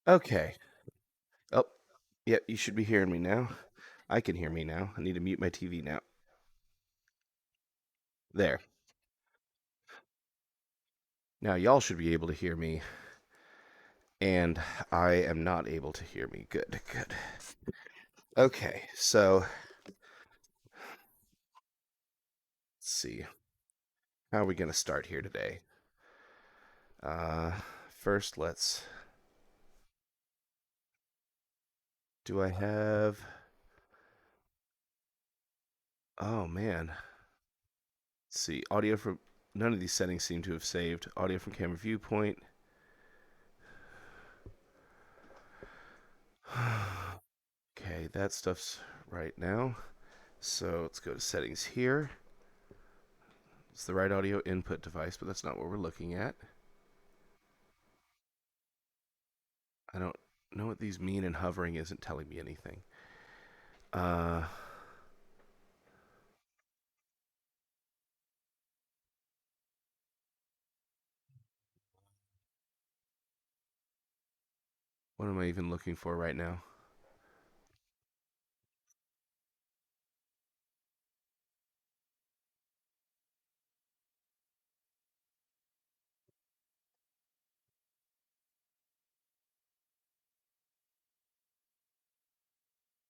Okay. Oh, yeah, you should be hearing me now. I can hear me now. I need to mute my TV now. There. Now y'all should be able to hear me, and I am not able to hear me. Good, good. Okay, so let's see. How are we going to start here today? Uh, First, let's. Do I have. Oh, man. Let's see. Audio from. None of these settings seem to have saved. Audio from camera viewpoint. Okay, that stuff's right now. So let's go to settings here. It's the right audio input device, but that's not what we're looking at. I don't know what these mean, and hovering isn't telling me anything. Uh, what am I even looking for right now?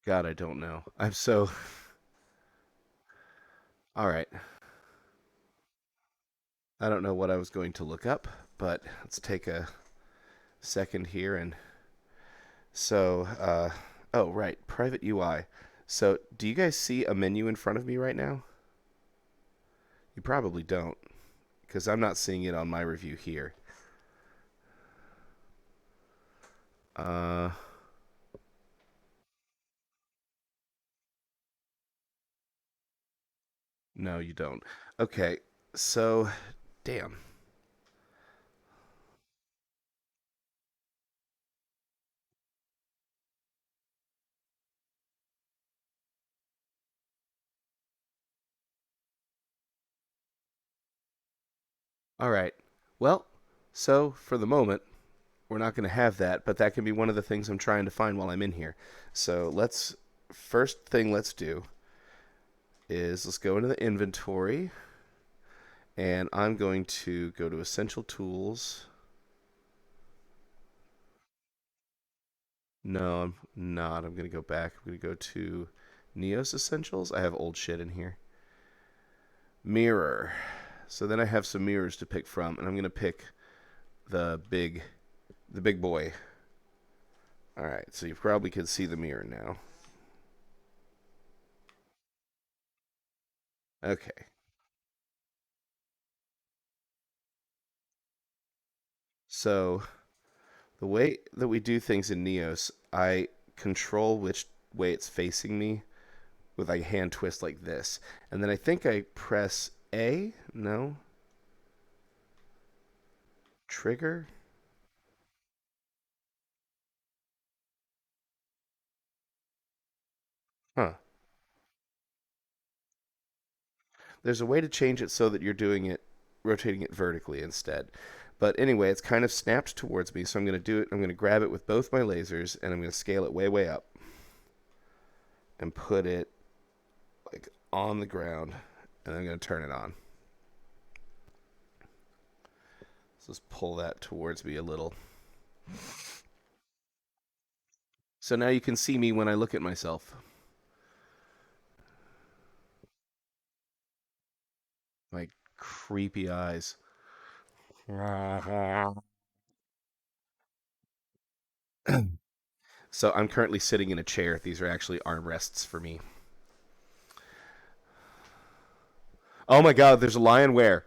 God, I don't know. I'm so. All right. I don't know what I was going to look up, but let's take a second here. And so, oh, right. Private UI. So, do you guys see a menu in front of me right now? You probably don't, because I'm not seeing it on my review here. Uh, no, you don't. Okay, so, damn. All right. Well, so for the moment, we're not going to have that, but that can be one of the things I'm trying to find while I'm in here. So first thing let's do is let's go into the inventory, and I'm going to go to Essential Tools. No, I'm not. I'm going to go back. I'm going to go to Neos Essentials. I have old shit in here. Mirror. So then I have some mirrors to pick from, and I'm going to pick the big the big boy. All right, so you probably can see the mirror now. Okay. So the way that we do things in Neos, I control which way it's facing me with a hand twist like this. And then I think I press A. No. Trigger. Huh. There's a way to change it so that you're doing it, rotating it vertically instead. But anyway, it's kind of snapped towards me, so I'm going to do it. I'm going to grab it with both my lasers, and I'm going to scale it way, way up and put it like on the ground, and I'm going to turn it on. So let's pull that towards me a little. So now you can see me when I look at myself. My creepy eyes. So I'm currently sitting in a chair. These are actually armrests for me. Oh my god, there's a lion where?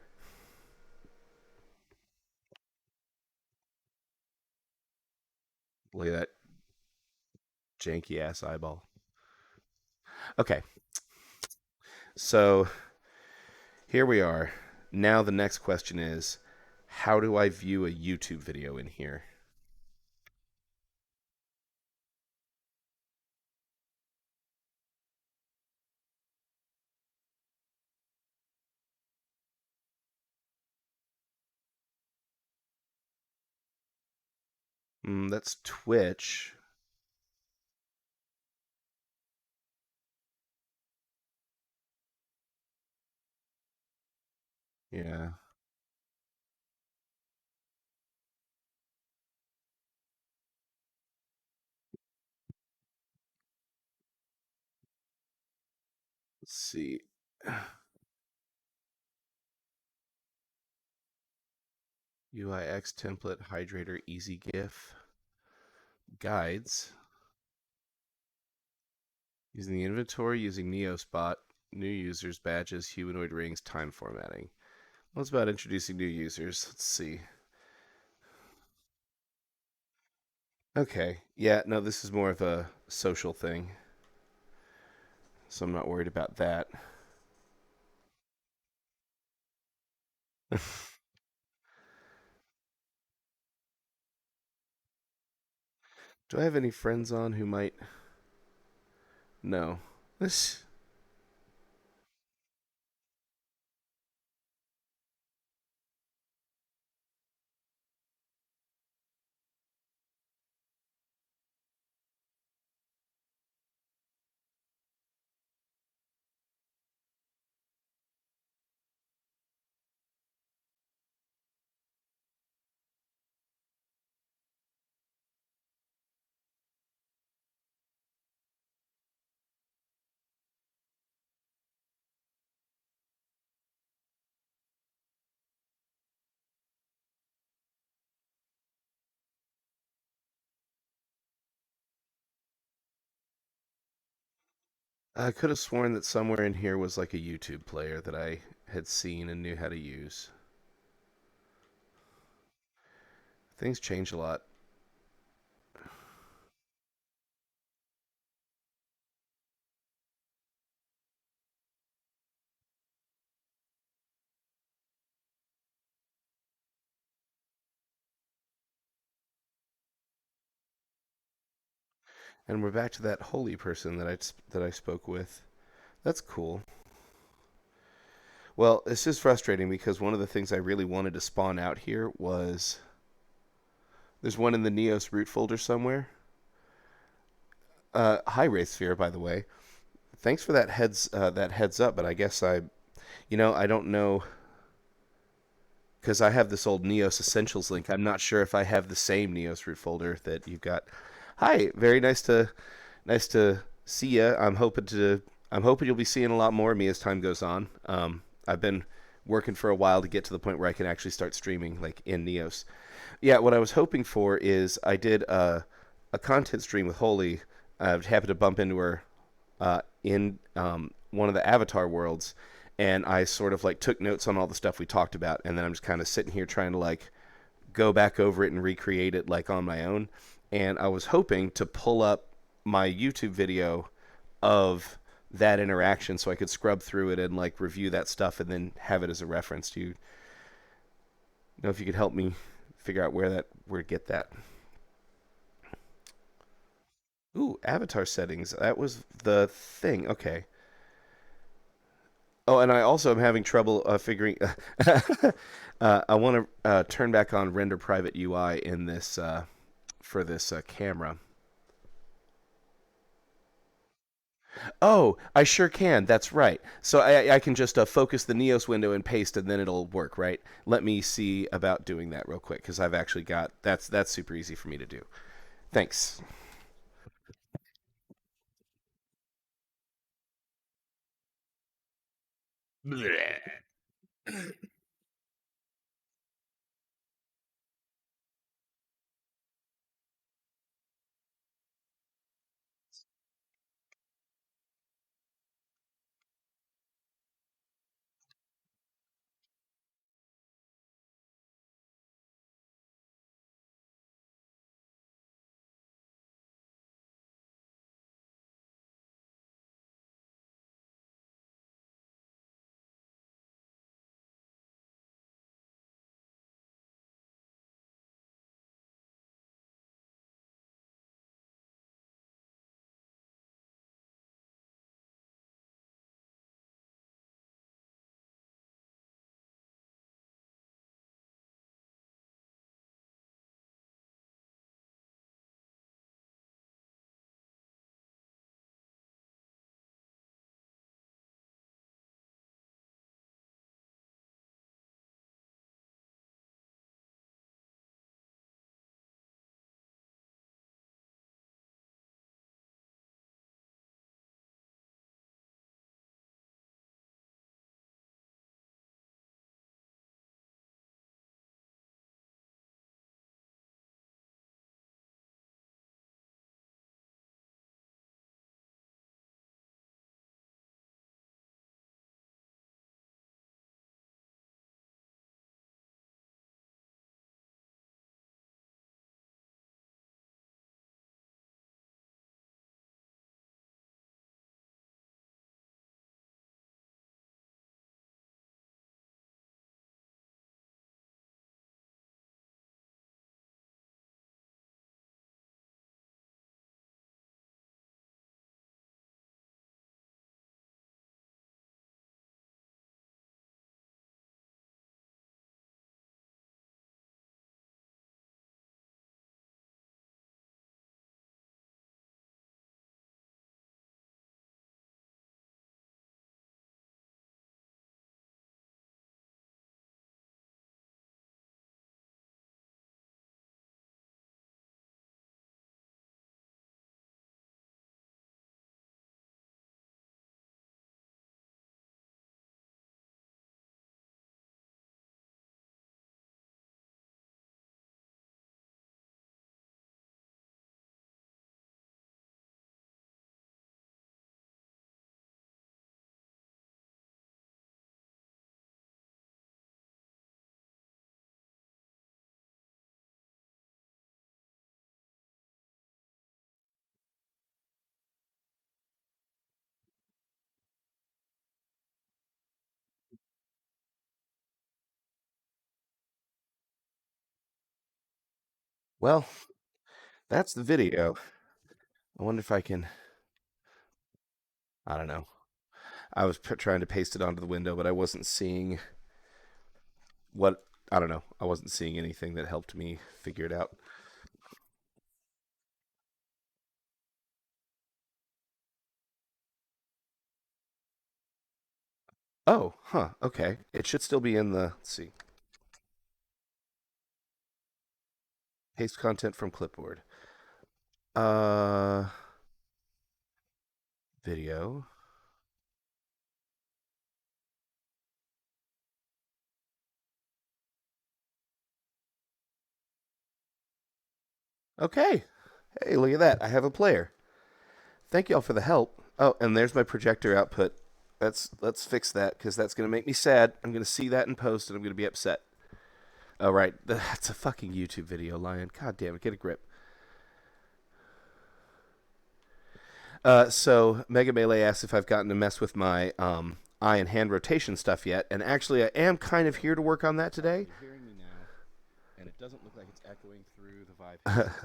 Look at that janky ass eyeball. Okay, so here we are. Now the next question is, how do I view a YouTube video in here? That's Twitch. Yeah. Let's see. UIX template hydrator easy GIF guides. Using the inventory, using Neospot, new users, badges, humanoid rings, time formatting. Well, it's about introducing new users. Let's see. Okay. Yeah, no, this is more of a social thing, so I'm not worried about that. Do I have any friends on who might? No. This. I could have sworn that somewhere in here was like a YouTube player that I had seen and knew how to use. Things change a lot. And we're back to that holy person that I spoke with. That's cool. Well, this is frustrating because one of the things I really wanted to spawn out here was there's one in the Neos root folder somewhere. Hi Wraithsphere, by the way. Thanks for that heads up, but I guess I don't know because I have this old Neos Essentials link. I'm not sure if I have the same Neos root folder that you've got. Hi, very nice to see you. I'm hoping you'll be seeing a lot more of me as time goes on. I've been working for a while to get to the point where I can actually start streaming like in Neos. Yeah, what I was hoping for is I did a content stream with Holy. I happened to bump into her in one of the Avatar worlds, and I sort of like took notes on all the stuff we talked about, and then I'm just kind of sitting here trying to like go back over it and recreate it like on my own. And I was hoping to pull up my YouTube video of that interaction so I could scrub through it and like review that stuff and then have it as a reference. Do you know if you could help me figure out where to get that? Ooh, avatar settings. That was the thing. Okay. Oh, and I also am having trouble figuring. I want to turn back on render private UI in this for this camera. Oh, I sure can. That's right. So I can just focus the Neos window and paste, and then it'll work, right? Let me see about doing that real quick because I've actually got that's super easy for me to do. Thanks. Bleh. Well, that's the video. I wonder if I can. I don't know. I was trying to paste it onto the window, but I wasn't seeing what. I don't know. I wasn't seeing anything that helped me figure it out. Oh, huh. Okay. It should still be in the. Let's see. Paste content from clipboard. Uh, video. Okay. Hey, look at that. I have a player. Thank y'all for the help. Oh, and there's my projector output. Let's fix that because that's gonna make me sad. I'm gonna see that in post and I'm gonna be upset. Oh right, that's a fucking YouTube video, Lion. God damn it, get a grip. So Mega Melee asks if I've gotten to mess with my eye and hand rotation stuff yet, and actually I am kind of here to work on that today. You're hearing me now, and it doesn't look like it's echoing through the Vive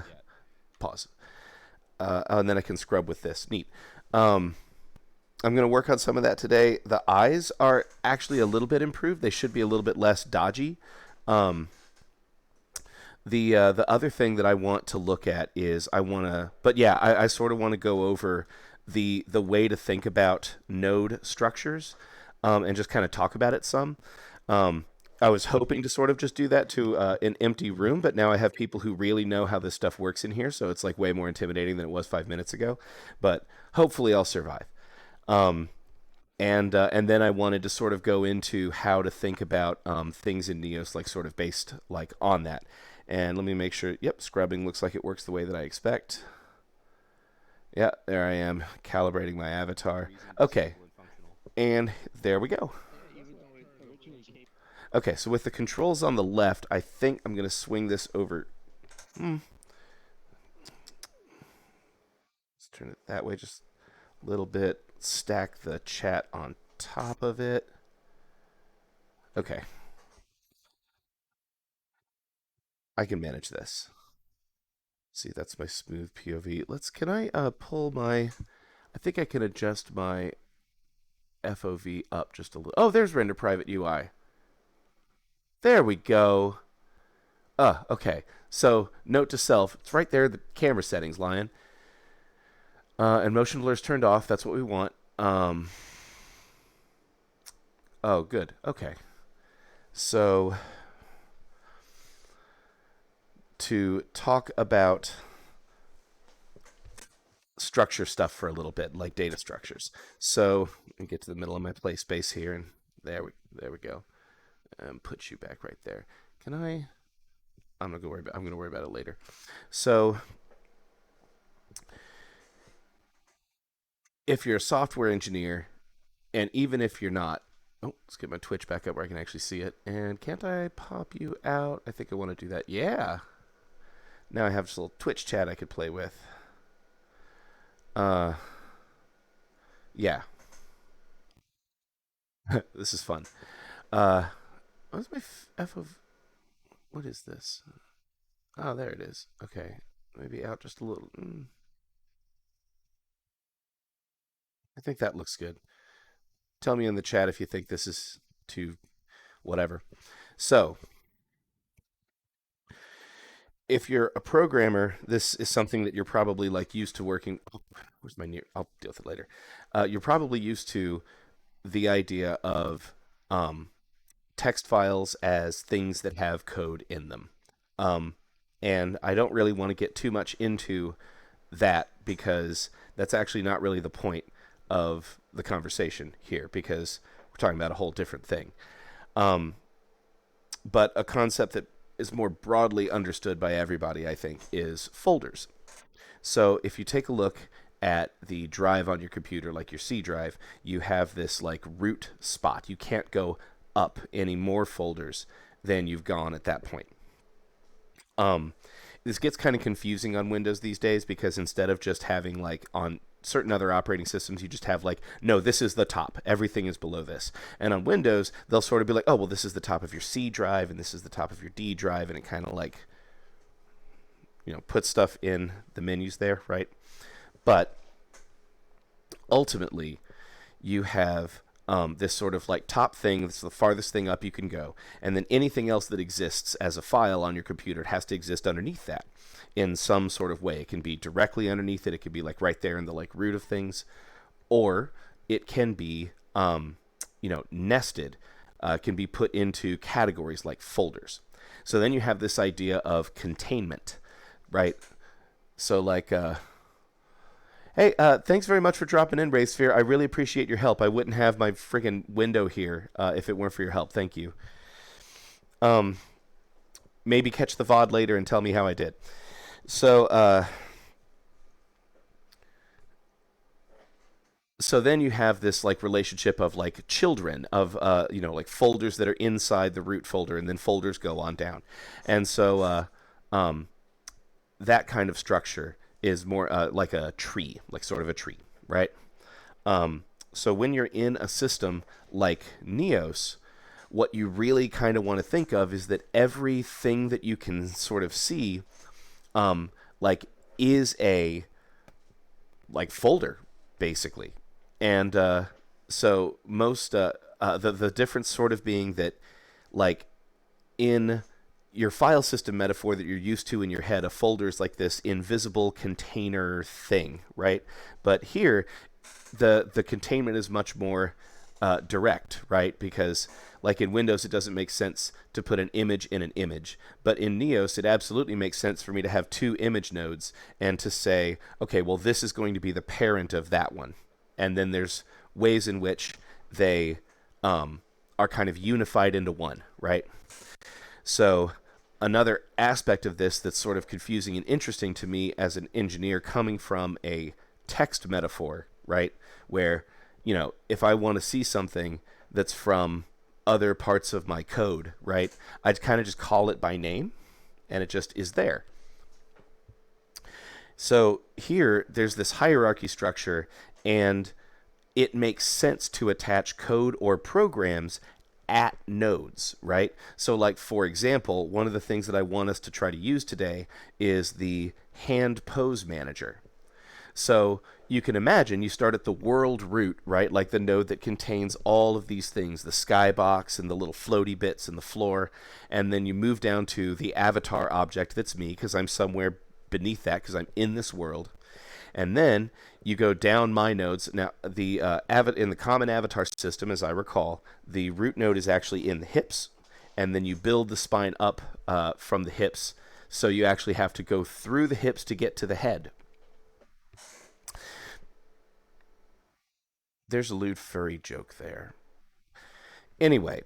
yet. Pause. And then I can scrub with this. Neat. I'm going to work on some of that today. The eyes are actually a little bit improved. They should be a little bit less dodgy. Um, the other thing that I want to look at is I want to, but yeah, I sort of want to go over the way to think about node structures, and just kind of talk about it some. Um, I was hoping to sort of just do that to an empty room, but now I have people who really know how this stuff works in here, so it's like way more intimidating than it was 5 minutes ago. But hopefully, I'll survive. Um, and then I wanted to sort of go into how to think about things in Neos, like sort of based like on that. And let me make sure. Yep, scrubbing looks like it works the way that I expect. Yeah, there I am calibrating my avatar. Okay, and there we go. Okay, so with the controls on the left, I think I'm gonna swing this over. Hmm, let's turn it that way just a little bit. Stack the chat on top of it. Okay, I can manage this. See, that's my smooth POV. Can I pull my, I think I can adjust my FOV up just a little. Oh, there's render private UI. There we go. Okay. So, note to self, it's right there, the camera settings, Lion. And motion blur's turned off. That's what we want. Oh, good. Okay. So, to talk about structure stuff for a little bit, like data structures. So let me get to the middle of my play space here, and there we go. Put you back right there. Can I? I'm gonna worry about it later. So if you're a software engineer, and even if you're not, oh, let's get my Twitch back up where I can actually see it. And can't I pop you out? I think I want to do that. Yeah. Now I have this little Twitch chat I could play with. Uh, yeah. This is fun. Uh, what's my F of? What is this? Oh, there it is. Okay, maybe out just a little. I think that looks good. Tell me in the chat if you think this is too whatever. So, if you're a programmer, this is something that you're probably like used to working. Oh, where's my near? I'll deal with it later. You're probably used to the idea of text files as things that have code in them. Um, and I don't really want to get too much into that because that's actually not really the point of the conversation here because we're talking about a whole different thing. Um, but a concept that is more broadly understood by everybody, I think, is folders. So if you take a look at the drive on your computer, like your C drive, you have this like root spot. You can't go up any more folders than you've gone at that point. Um, this gets kind of confusing on Windows these days because instead of just having like on certain other operating systems, you just have like, no, this is the top. Everything is below this. And on Windows, they'll sort of be like, oh, well, this is the top of your C drive and this is the top of your D drive. And it kind of like put stuff in the menus there, right? But ultimately, you have this sort of like top thing that's the farthest thing up you can go, and then anything else that exists as a file on your computer has to exist underneath that in some sort of way. It can be directly underneath it. It could be like right there in the like root of things, or it can be nested. Can be put into categories like folders. So then you have this idea of containment, right? So like hey, thanks very much for dropping in, Raysphere. I really appreciate your help. I wouldn't have my friggin' window here if it weren't for your help. Thank you. Um, Maybe catch the VOD later and tell me how I did. So, so then you have this like relationship of like children of like folders that are inside the root folder, and then folders go on down, and so um, that kind of structure is more like a tree, like sort of a tree, right? So when you're in a system like Neos, what you really kind of want to think of is that everything that you can sort of see, like, is a like folder, basically. And so most the difference sort of being that, like, in your file system metaphor that you're used to in your head, a folder is like this invisible container thing, right? But here, the containment is much more direct, right? Because like in Windows, it doesn't make sense to put an image in an image, but in Neos, it absolutely makes sense for me to have two image nodes and to say, okay, well, this is going to be the parent of that one, and then there's ways in which they are kind of unified into one, right? So another aspect of this that's sort of confusing and interesting to me as an engineer coming from a text metaphor, right? Where, if I want to see something that's from other parts of my code, right, I'd kind of just call it by name and it just is there. So here, there's this hierarchy structure, and it makes sense to attach code or programs at nodes, right? So like, for example, one of the things that I want us to try to use today is the hand pose manager. So you can imagine you start at the world root, right? Like the node that contains all of these things, the skybox and the little floaty bits in the floor. And then you move down to the avatar object that's me, because I'm somewhere beneath that, because I'm in this world. And then you go down my nodes. Now, the in the common avatar system, as I recall, the root node is actually in the hips, and then you build the spine up from the hips. So you actually have to go through the hips to get to the head. There's a lewd furry joke there. Anyway,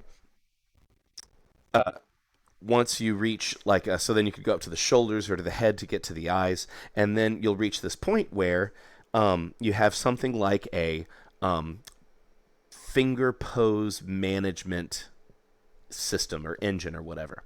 once you reach like so then you could go up to the shoulders or to the head to get to the eyes, and then you'll reach this point where you have something like a finger pose management system or engine or whatever.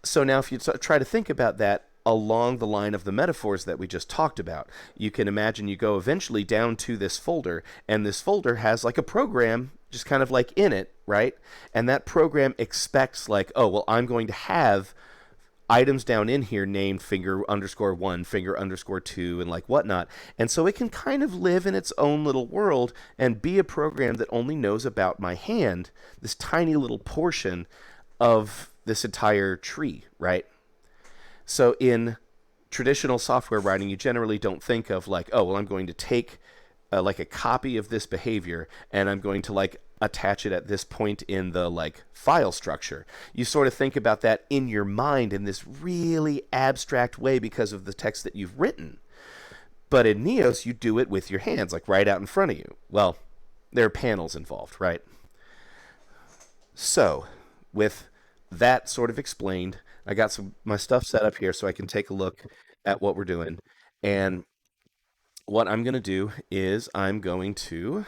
So now if you try to think about that along the line of the metaphors that we just talked about, you can imagine you go eventually down to this folder, and this folder has like a program just kind of like in it, right? And that program expects like, oh, well, I'm going to have items down in here named finger underscore one, finger underscore two, and like whatnot. And so it can kind of live in its own little world and be a program that only knows about my hand, this tiny little portion of this entire tree, right? So in traditional software writing, you generally don't think of like, oh, well, I'm going to take like a copy of this behavior and I'm going to like attach it at this point in the like file structure. You sort of think about that in your mind in this really abstract way because of the text that you've written. But in Neos, you do it with your hands, like right out in front of you. Well, there are panels involved, right? So, with that sort of explained, I got my stuff set up here so I can take a look at what we're doing. And what I'm going to do is I'm going to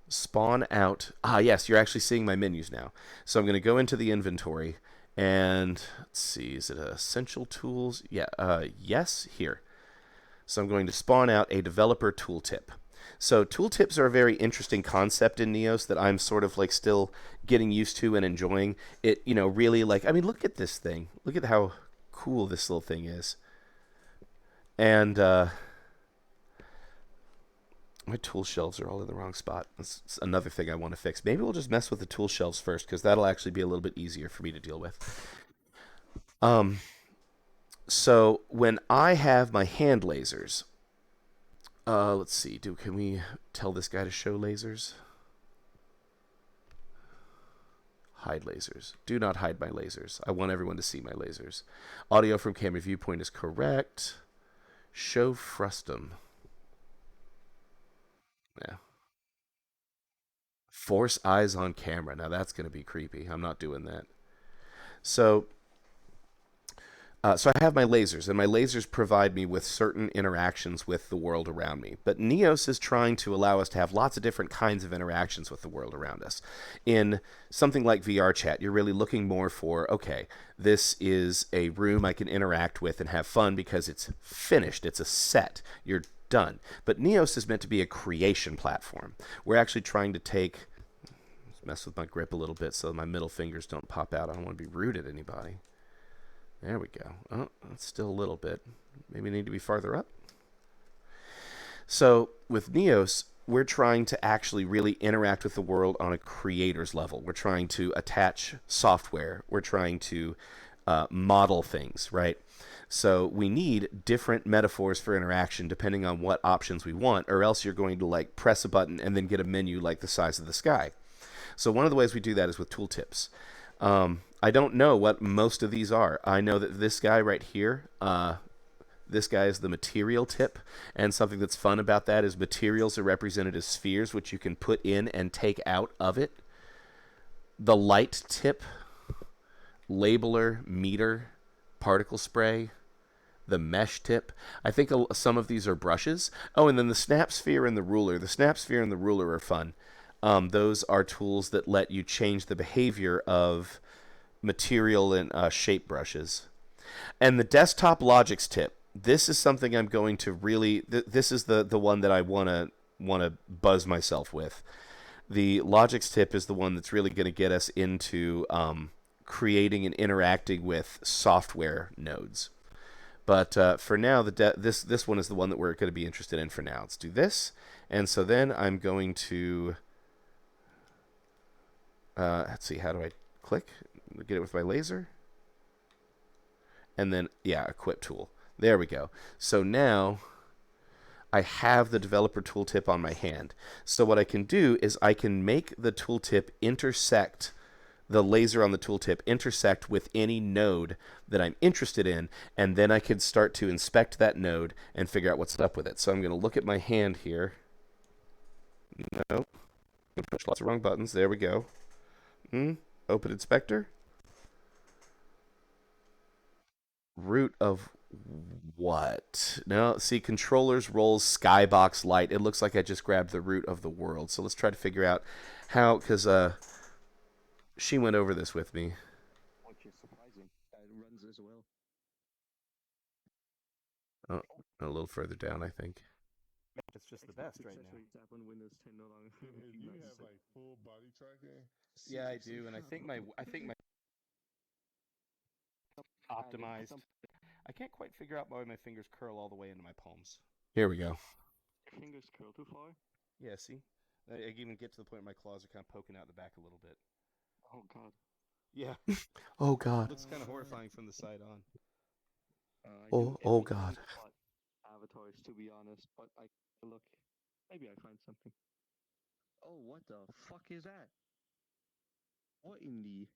spawn out. Ah, yes, you're actually seeing my menus now. So I'm going to go into the inventory and let's see, is it essential tools? Yeah, yes, here. So I'm going to spawn out a developer tooltip. So tooltips are a very interesting concept in Neos that I'm sort of like still getting used to and enjoying. It, really like, I mean, look at this thing. Look at how cool this little thing is. And my tool shelves are all in the wrong spot. That's another thing I want to fix. Maybe we'll just mess with the tool shelves first, because that'll actually be a little bit easier for me to deal with. Um, so when I have my hand lasers, let's see. Can we tell this guy to show lasers? Hide lasers. Do not hide my lasers. I want everyone to see my lasers. Audio from camera viewpoint is correct. Show frustum. Yeah. Force eyes on camera. Now that's going to be creepy. I'm not doing that. So so I have my lasers, and my lasers provide me with certain interactions with the world around me. But Neos is trying to allow us to have lots of different kinds of interactions with the world around us. In something like VR chat, you're really looking more for, okay, this is a room I can interact with and have fun because it's finished. It's a set. You're done. But Neos is meant to be a creation platform. We're actually trying to take, mess with my grip a little bit so my middle fingers don't pop out. I don't want to be rude at anybody. There we go. Oh, that's still a little bit. Maybe need to be farther up. So with Neos, we're trying to actually really interact with the world on a creator's level. We're trying to attach software. We're trying to model things, right? So we need different metaphors for interaction depending on what options we want, or else you're going to like press a button and then get a menu like the size of the sky. So one of the ways we do that is with tooltips. I don't know what most of these are. I know that this guy right here, this guy is the material tip, and something that's fun about that is materials are represented as spheres, which you can put in and take out of it. The light tip, labeler, meter, particle spray, the mesh tip. I think some of these are brushes. Oh, and then the snap sphere and the ruler. The snap sphere and the ruler are fun. Those are tools that let you change the behavior of material and shape brushes. And the desktop logics tip. This is something I'm going to really. This is the one that I wanna buzz myself with. The logics tip is the one that's really going to get us into creating and interacting with software nodes. But for now, this one is the one that we're going to be interested in for now. Let's do this, and so then I'm going to let's see, how do I click? Get it with my laser, and then yeah, equip tool. There we go. So now I have the developer tooltip on my hand. So what I can do is I can make the tooltip intersect, the laser on the tooltip intersect with any node that I'm interested in, and then I can start to inspect that node and figure out what's up with it. So I'm going to look at my hand here. No, I push lots of wrong buttons. There we go. Open inspector. Root of what? No, see, controllers, roles, skybox, light. It looks like I just grabbed the root of the world. So let's try to figure out how, because she went over this with me. Which is surprising. It runs as well. Oh, a little further down, I think. It's just the best right now. Tap on Windows 10 no longer. You have like full body tracking. Yeah, I do, and I think my optimized. I can't quite figure out why my fingers curl all the way into my palms. Here we go. Your fingers curl too far? Yeah, see? I even get to the point where my claws are kind of poking out the back a little bit. Oh god. Yeah. Oh God. Looks kind of horrifying from the side on. Oh God. Avatars, to be honest, but I look. Maybe I find something. Oh, what the fuck is that? What in the?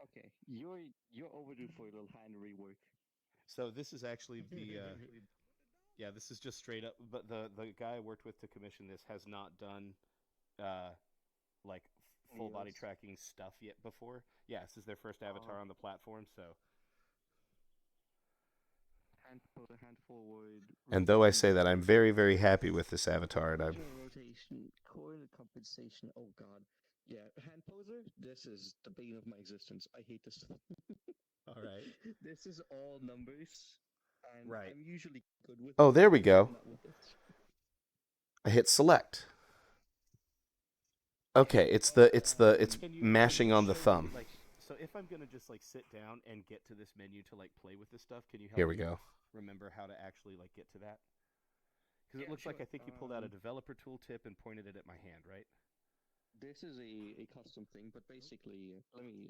Okay, you're overdue for a little hand rework. So this is actually the yeah, this is just straight up. But the guy I worked with to commission this has not done uh like full body Yes. tracking stuff yet before. Yeah, this is their first avatar on the platform. So, Hand forward. and though I Rotation say that, I'm very very happy with this avatar, and I'm rotation, coil compensation. Oh god. Yeah, hand poser. This is the bane of my existence. I hate this. all right. This is all numbers, and Right. I'm usually good with. Oh, there we numbers, go. not with this. I hit select. Okay, it's Can you mashing on the show me, thumb. like, So if I'm gonna just like sit down and get to this menu to like play with this stuff, can you help me remember how to actually like get to that? Because it Yeah, looks like I sure. think you pulled out a developer tooltip and pointed it at my hand, right? This is a custom thing, but basically, let me.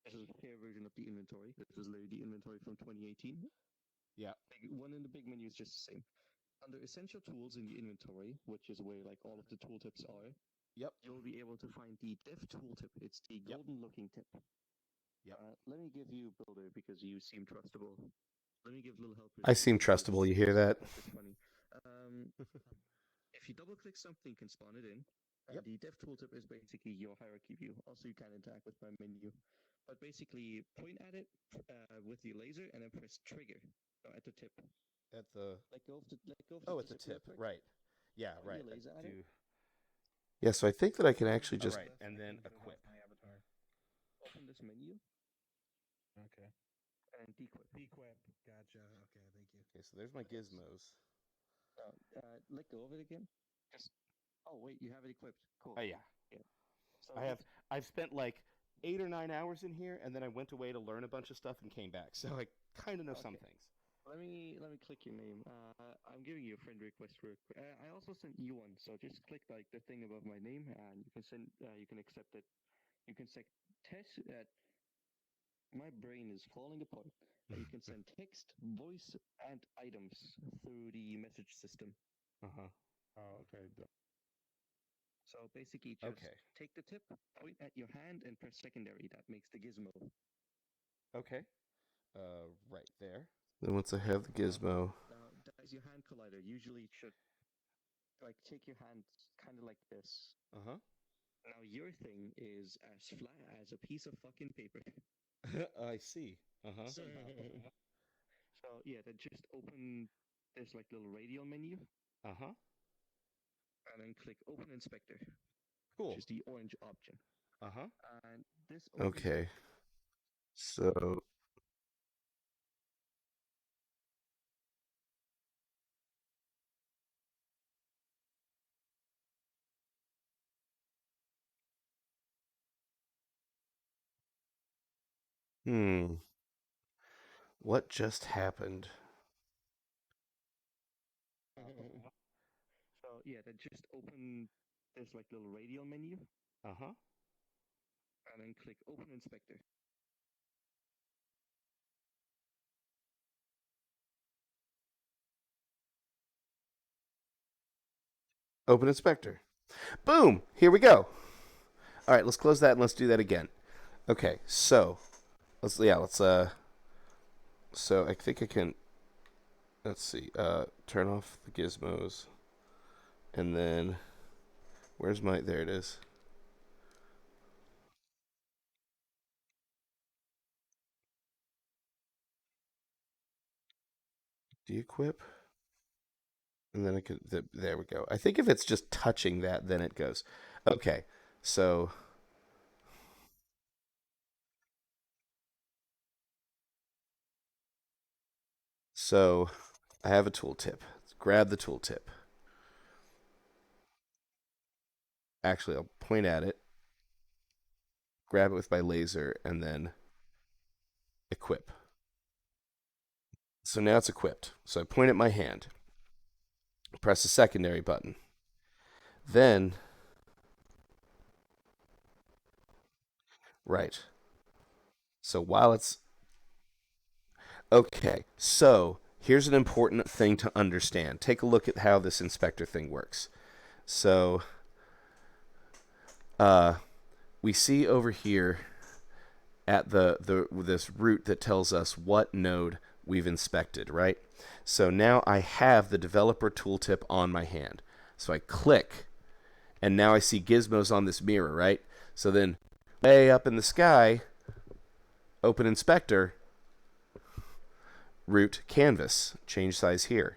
This is a fair version of the inventory. This is literally the inventory from 2018. Yeah. One in the big menu is just the same. Under essential tools in the inventory, which is where like all of the tooltips are, Yep. you'll be able to find the dev tooltip. It's the Yep. golden looking tip. Yep. Let me give you Builder because you seem trustable. Let me give little helpers. I seem trustable. You hear that? That's funny. If you double click something, you can spawn it in. Yep. The dev tooltip is basically your hierarchy view. Also, you can interact with my menu. But basically, point at it with the laser and then press trigger at the tip. At the Let go of the at the tip, right? Yeah, Point right. your laser at it. Yeah, so I think that I can actually just Right, and then equip. my avatar. Open this menu Okay. and dequip. Equip. Gotcha. Okay, thank you. Okay, so there's my gizmos. Let go of it again. Just oh wait, you have it equipped. Cool. Oh yeah. So I've spent like 8 or 9 hours in here, and then I went away to learn a bunch of stuff and came back. So I kind of know some things. Let me click your name. I'm giving you a friend request real quick. I also sent you one, so just click like the thing above my name, and you can send. You can accept it. You can say test. My brain is falling apart. You can send text, voice, and items through the message system. Oh, okay. So basically, just take the tip, point at your hand, and press secondary. That makes the gizmo. Okay. Right there. Then once I have the gizmo. Now that is your hand collider. Usually, it should like take your hand kind of like this. Now your thing is as flat as a piece of fucking paper. I see. So yeah, then just open this like little radial menu. And then click Open Inspector. Cool. Which is the orange option. And this. Okay. So. What just happened? So yeah, then just open this like little radial menu. And then click Open Inspector. Open Inspector. Boom! Here we go. All right, let's close that and let's do that again. Okay, so so I think I can. Let's see. Turn off the gizmos, and then where's my? There it is. De-equip, and then I could. There we go. I think if it's just touching that, then it goes. Okay, so. So, I have a tooltip. Grab the tooltip. Actually, I'll point at it, grab it with my laser, and then equip. So now it's equipped. So I point at my hand, press the secondary button. Then, right. So while it's okay, so here's an important thing to understand. Take a look at how this inspector thing works. So, we see over here at this root that tells us what node we've inspected, right? So now I have the developer tooltip on my hand. So I click, and now I see gizmos on this mirror, right? So then way up in the sky, open inspector, root canvas, change size here.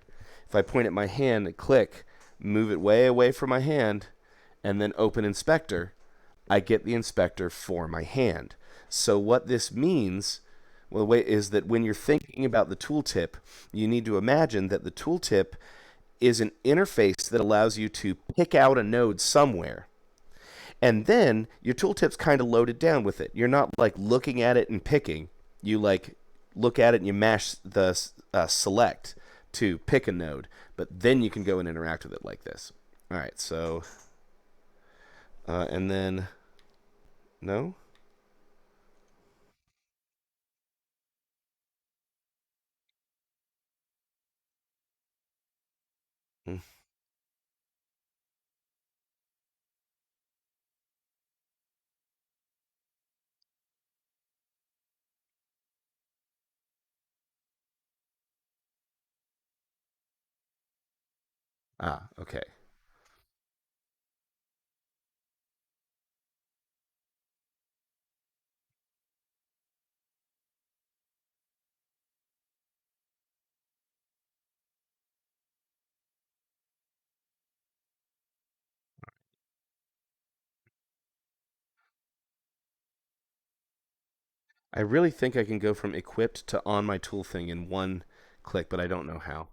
If I point at my hand and click, move it way away from my hand, and then open inspector, I get the inspector for my hand. So what this means, well, is that when you're thinking about the tooltip, you need to imagine that the tooltip is an interface that allows you to pick out a node somewhere. And then your tooltip's kind of loaded down with it. You're not like looking at it and picking. You like look at it and you mash the select to pick a node, but then you can go and interact with it like this. All right, so and then no. Mm. Ah, okay. I really think I can go from equipped to on my tool thing in one click, but I don't know how.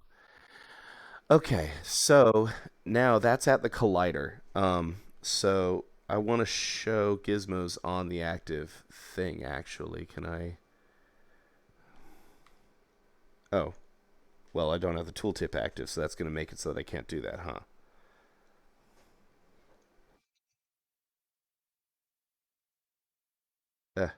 Okay, so now that's at the collider. So I want to show gizmos on the active thing. Actually, can I? Oh, well, I don't have the tooltip active, so that's going to make it so that I can't do that, huh? Uh,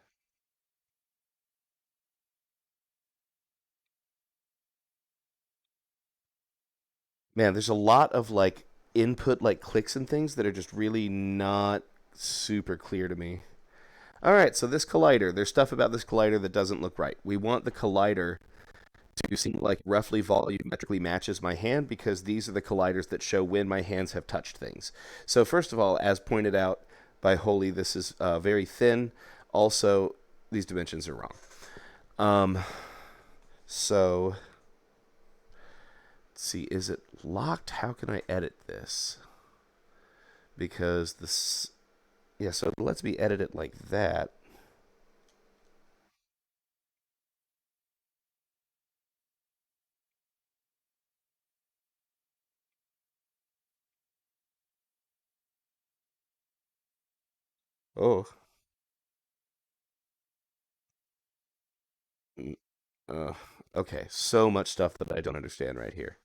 Man, there's a lot of like input, like clicks and things that are just really not super clear to me. All right, so this collider, there's stuff about this collider that doesn't look right. We want the collider to seem like roughly volumetrically matches my hand because these are the colliders that show when my hands have touched things. So first of all, as pointed out by Holy, this is very thin. Also, these dimensions are wrong. Um, so let's see, is it locked? How can I edit this? Because this, yeah, so it lets me edit it like that. Oh, mm, uh, okay. So much stuff that I don't understand right here,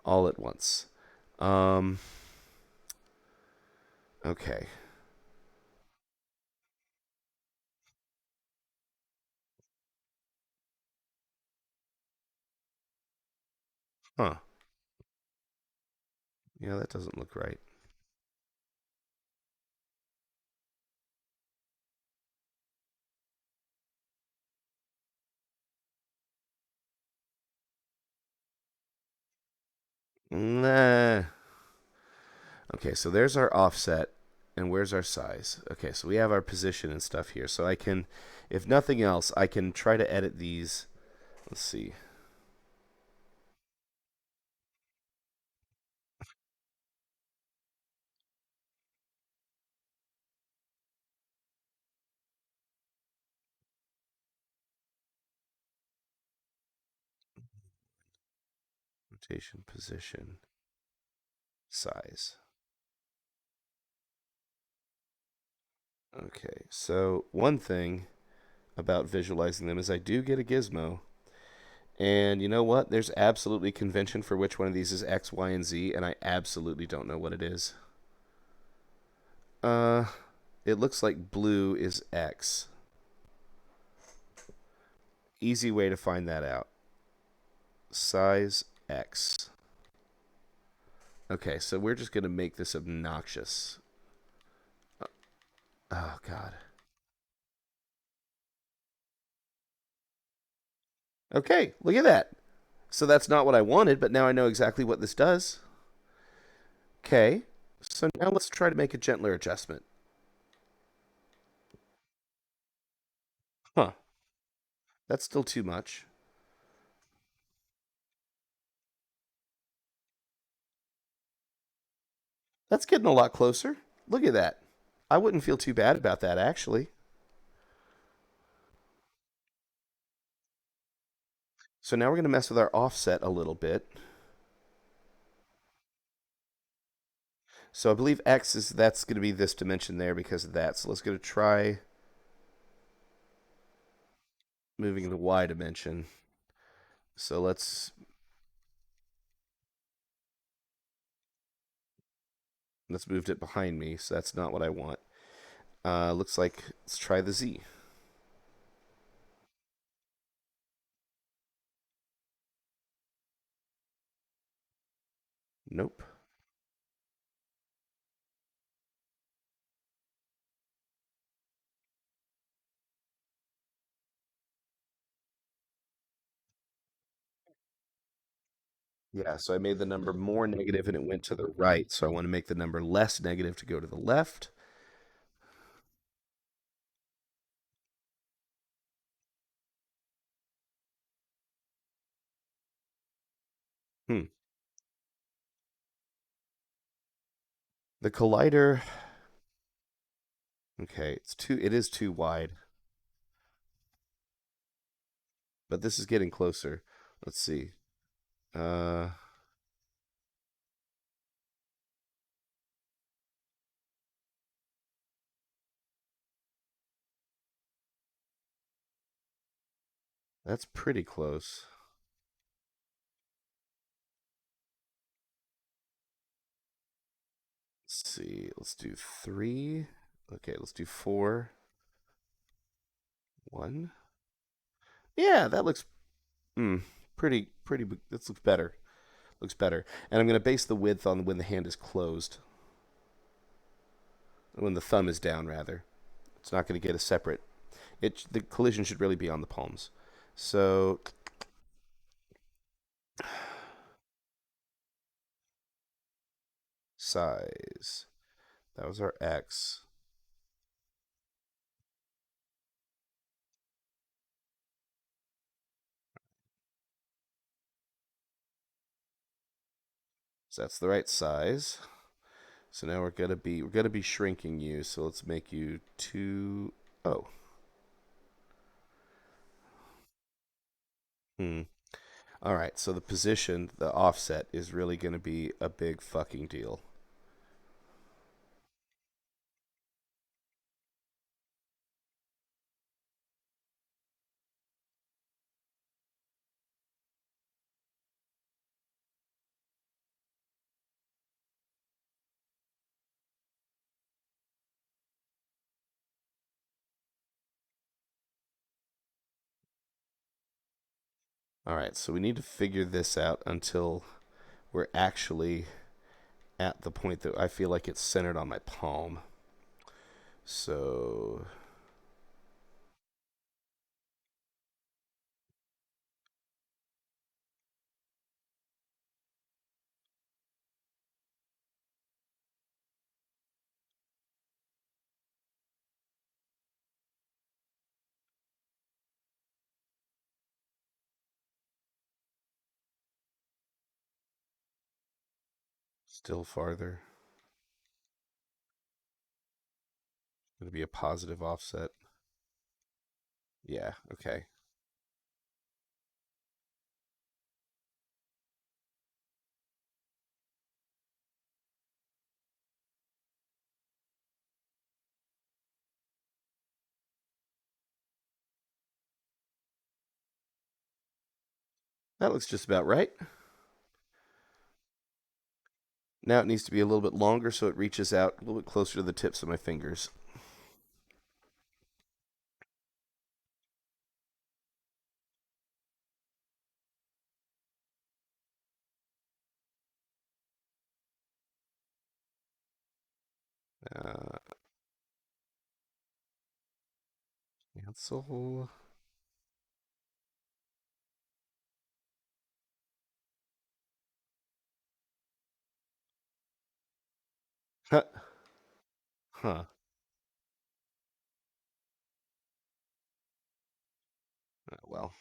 all at once. Um, okay. Huh. Yeah, that doesn't look right. Nah. Okay, so there's our offset, and where's our size? Okay, so we have our position and stuff here. So I can, if nothing else, I can try to edit these. Let's see. Rotation, position, size. Okay, so one thing about visualizing them is I do get a gizmo. And you know what? There's absolutely convention for which one of these is X, Y, and Z, and I absolutely don't know what it is. Uh, it looks like blue is X. Easy way to find that out. Size X. Okay, so we're just going to make this obnoxious. Oh, God. Okay, look at that. So that's not what I wanted, but now I know exactly what this does. Okay, so now let's try to make a gentler adjustment. Huh, that's still too much. That's getting a lot closer. Look at that. I wouldn't feel too bad about that, actually. So now we're going to mess with our offset a little bit. So I believe X is that's going to be this dimension there because of that. So let's go to try moving the Y dimension. So let's moved it behind me. So that's not what I want. Looks like let's try the Z. Nope. Yeah, so I made the number more negative and it went to the right. So I want to make the number less negative to go to the left. Hmm. The collider, okay, it is too wide, but this is getting closer. Let's see. Uh, that's pretty close. Let's see. Let's do 3. Okay, let's do 4. 1. Yeah, that looks mm, pretty. This looks better. Looks better. And I'm going to base the width on when the hand is closed. When the thumb is down, rather. It's not going to get a separate. The collision should really be on the palms. So size. That was our X. So that's the right size. So now we're gonna be shrinking you. So let's make you 2. Oh. Hmm. All right. So the position, the offset, is really gonna be a big fucking deal. All right. So we need to figure this out until we're actually at the point that I feel like it's centered on my palm. So still farther. Going to be a positive offset. Yeah. Okay. That looks just about right. Now it needs to be a little bit longer so it reaches out a little bit closer to the tips of my fingers. Uh, Cancel. Huh. Huh. Well.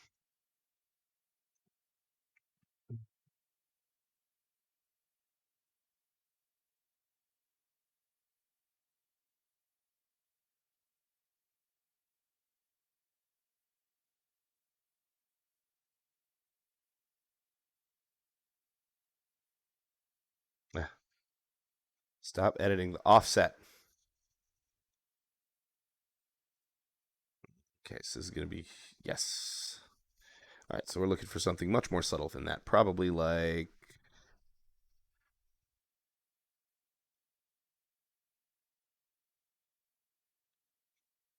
Stop editing the offset. Okay, so this is going to be, yes. All right, so we're looking for something much more subtle than that. Probably like,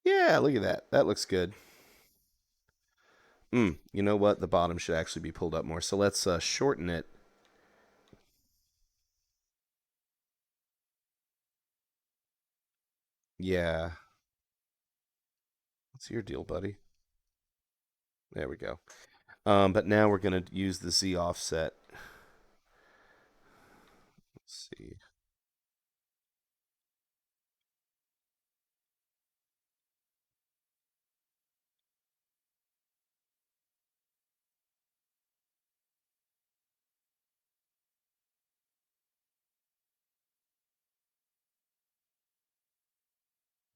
yeah, look at that. That looks good. You know what? The bottom should actually be pulled up more. So let's shorten it. Yeah. What's your deal, buddy? There we go. But now we're going to use the Z offset. Let's see.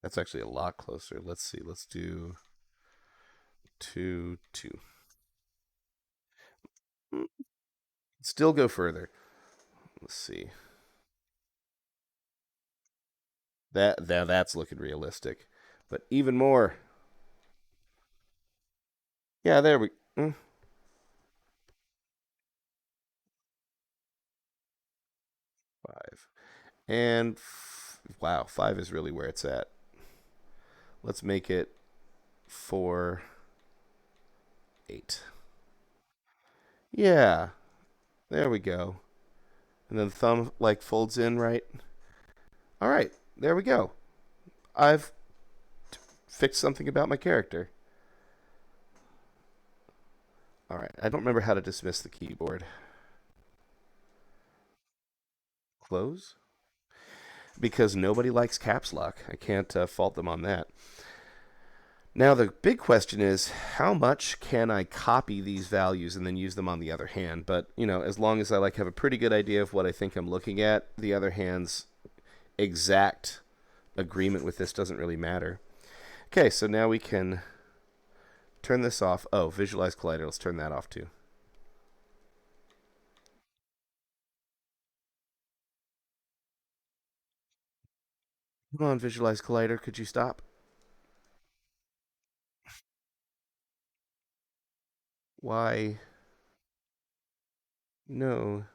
That's actually a lot closer. Let's see. Let's do 2, 2. Still go further. Let's see. That's looking realistic. But even more. Yeah, there we 5. And wow, 5 is really where it's at. Let's make it 4, 8. Yeah, there we go. And then the thumb like folds in, right? All right, there we go. I've fixed something about my character. All right, I don't remember how to dismiss the keyboard. Close? Because nobody likes caps lock. I can't fault them on that. Now, the big question is, how much can I copy these values and then use them on the other hand? But, as long as I have a pretty good idea of what I think I'm looking at, the other hand's exact agreement with this doesn't really matter. Okay, so now we can turn this off. Oh, visualize collider. Let's turn that off too. Come on, visualize collider. Could you stop? Why? No.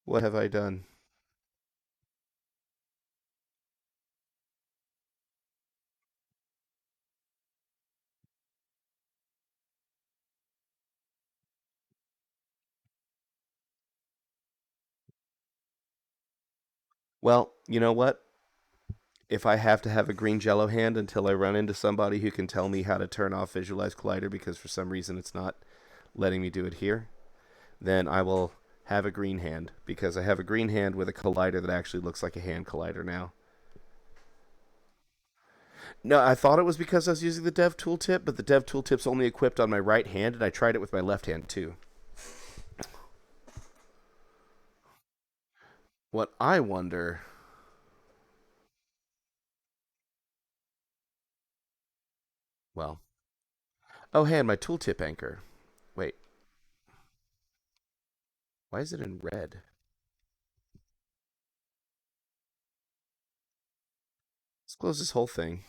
What have I done? Well, you know what? If I have to have a green jello hand until I run into somebody who can tell me how to turn off visualize collider because for some reason it's not letting me do it here, then I will have a green hand because I have a green hand with a collider that actually looks like a hand collider now. No, I thought it was because I was using the dev tooltip, but the dev tooltip's only equipped on my right hand, and I tried it with my left hand too. What I wonder. Well, oh, hey, and my tooltip anchor. Wait, why is it in red? Let's close this whole thing.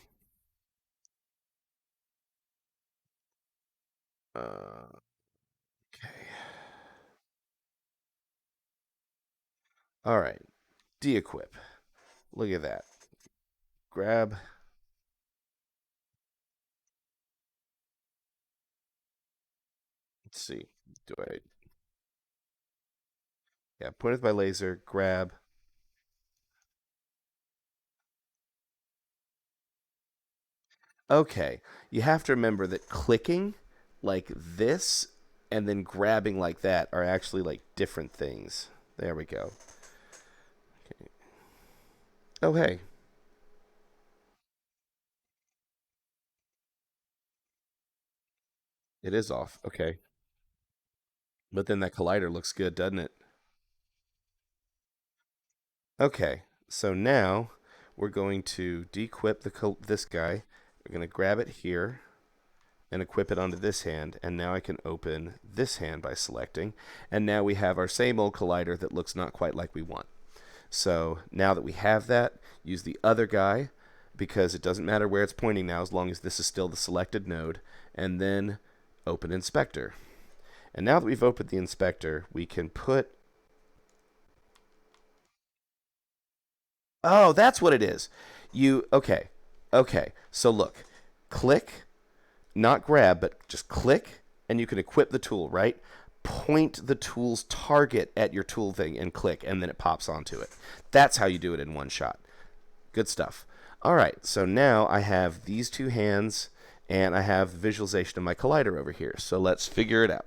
Okay. All right. De-equip. Look at that. Grab. Let's see. Do I? Yeah. Point with my laser. Grab. Okay. You have to remember that clicking like this and then grabbing like that are actually like different things. There we go. Okay. Oh, hey. It is off. Okay. But then that collider looks good, doesn't it? Okay. So now we're going to de-equip this guy. We're going to grab it here. and equip it onto this hand, and now I can open this hand by selecting, and now we have our same old collider that looks not quite like we want. So now that we have that, use the other guy, because it doesn't matter where it's pointing now as long as this is still the selected node, and then open inspector. And now that we've opened the inspector, we can put... Oh, that's what it is. Okay. Okay. So look, click, not grab, but just click, and you can equip the tool, right? Point the tool's target at your tool thing and click, and then it pops onto it. That's how you do it in one shot. Good stuff. All right, so now I have these two hands, and I have visualization of my collider over here. So let's figure it out.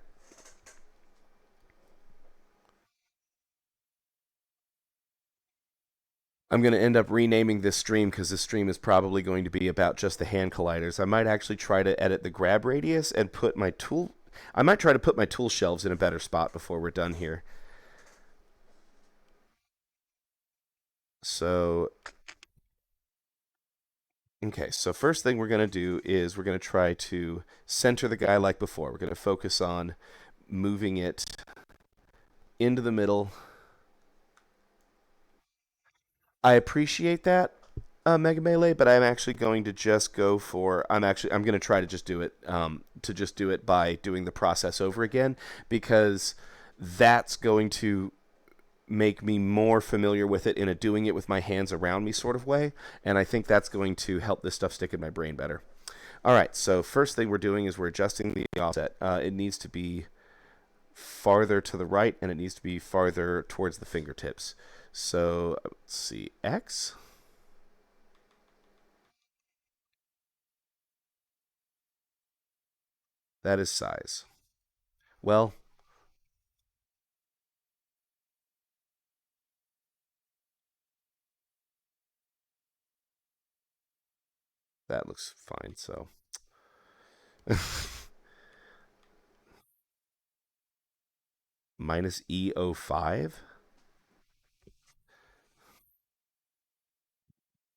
I'm going to end up renaming this stream because this stream is probably going to be about just the hand colliders. I might actually try to edit the grab radius and put my tool... I might try to put my tool shelves in a better spot before we're done here. So... Okay, so first thing we're going to do is we're going to try to center the guy like before. We're going to focus on moving it into the middle. I appreciate that, Mega Melee, but I'm actually going to just go for... I'm going to try to just do it by doing the process over again, because that's going to make me more familiar with it in a doing it with my hands around me sort of way, and I think that's going to help this stuff stick in my brain better. All right, so first thing we're doing is we're adjusting the offset. It needs to be farther to the right, and it needs to be farther towards the fingertips. So let's see, X. That is size. Well, that looks fine, so... Minus E05?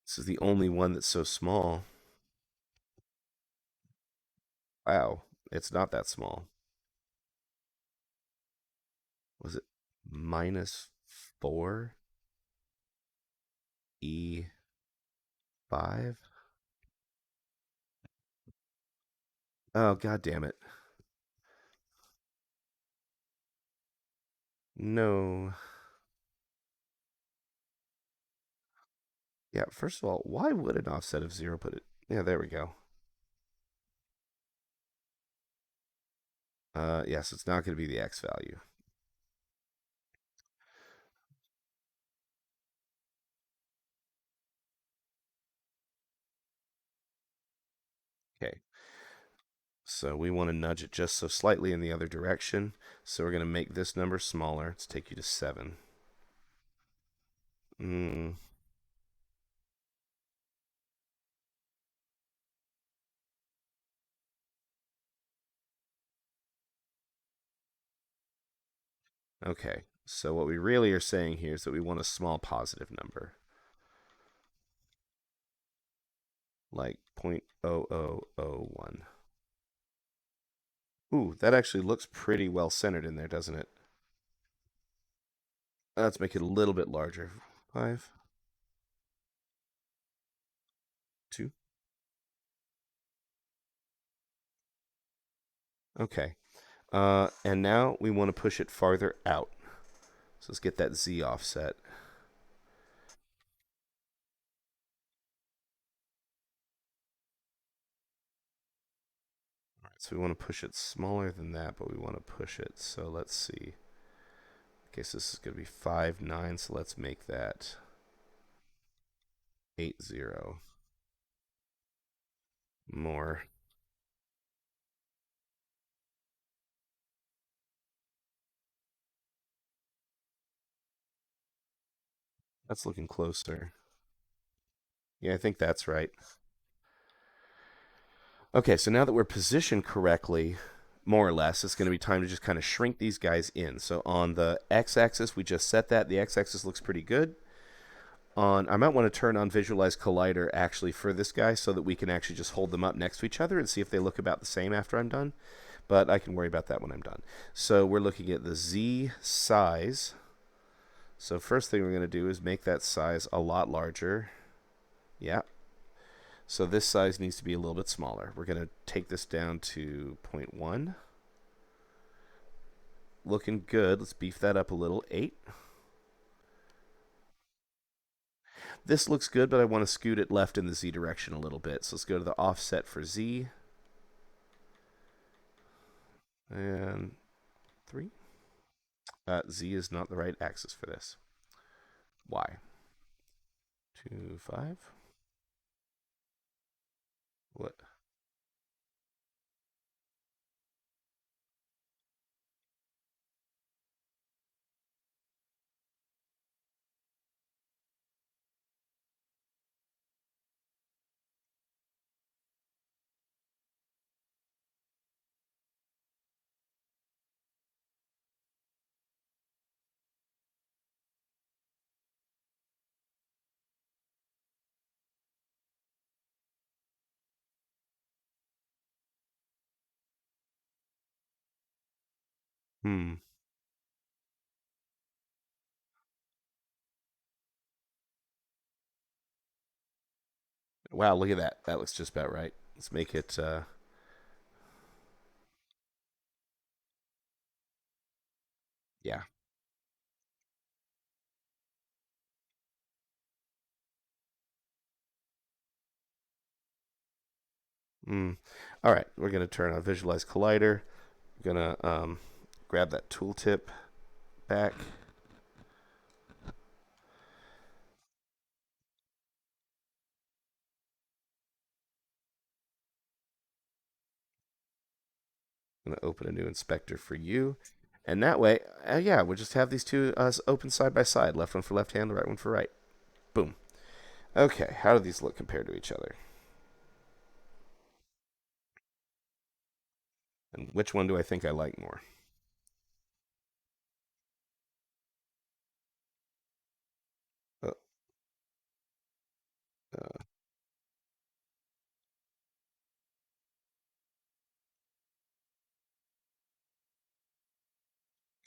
This is the only one that's so small. Wow, it's not that small. Was it minus 4 E5? Oh, god damn it. No. Yeah, first of all, why would an offset of 0 put it? Yeah, there we go. Yes, it's not going to be the X value. Okay. So we want to nudge it just so slightly in the other direction. So we're going to make this number smaller. Let's take you to 7. Okay. So what we really are saying here is that we want a small positive number. Like 0.0001. Ooh, that actually looks pretty well centered in there, doesn't it? Let's make it a little bit larger. 5, 2. Okay. And now we want to push it farther out. So let's get that Z offset. All right, so we want to push it smaller than that, but we want to push it. So let's see. Okay, so this is going to be 5, 9, so let's make that 8, 0. More. That's looking closer. Yeah, I think that's right. Okay, so now that we're positioned correctly, more or less, it's going to be time to just kind of shrink these guys in. So on the x-axis, we just set that. The x-axis looks pretty good. on, I might want to turn on Visualize Collider actually for this guy so that we can actually just hold them up next to each other and see if they look about the same after I'm done. But I can worry about that when I'm done. So we're looking at the Z size. So first thing we're going to do is make that size a lot larger. Yeah. So this size needs to be a little bit smaller. We're going to take this down to 0.1. Looking good. Let's beef that up a little. 8. This looks good, but I want to scoot it left in the Z direction a little bit. So let's go to the offset for Z. And 3. Z is not the right axis for this. Y. 2, 5. What? Hmm. Wow, look at that. That looks just about right. Let's make it, yeah. Mm. All right, we're going to turn on Visualize Collider. We're going to grab that tooltip back. I'm going to open a new inspector for you. And that way, yeah, we'll just have these two open side by side. Left one for left hand, the right one for right. Boom. Okay, how do these look compared to each other? And which one do I think I like more? Uh, uh,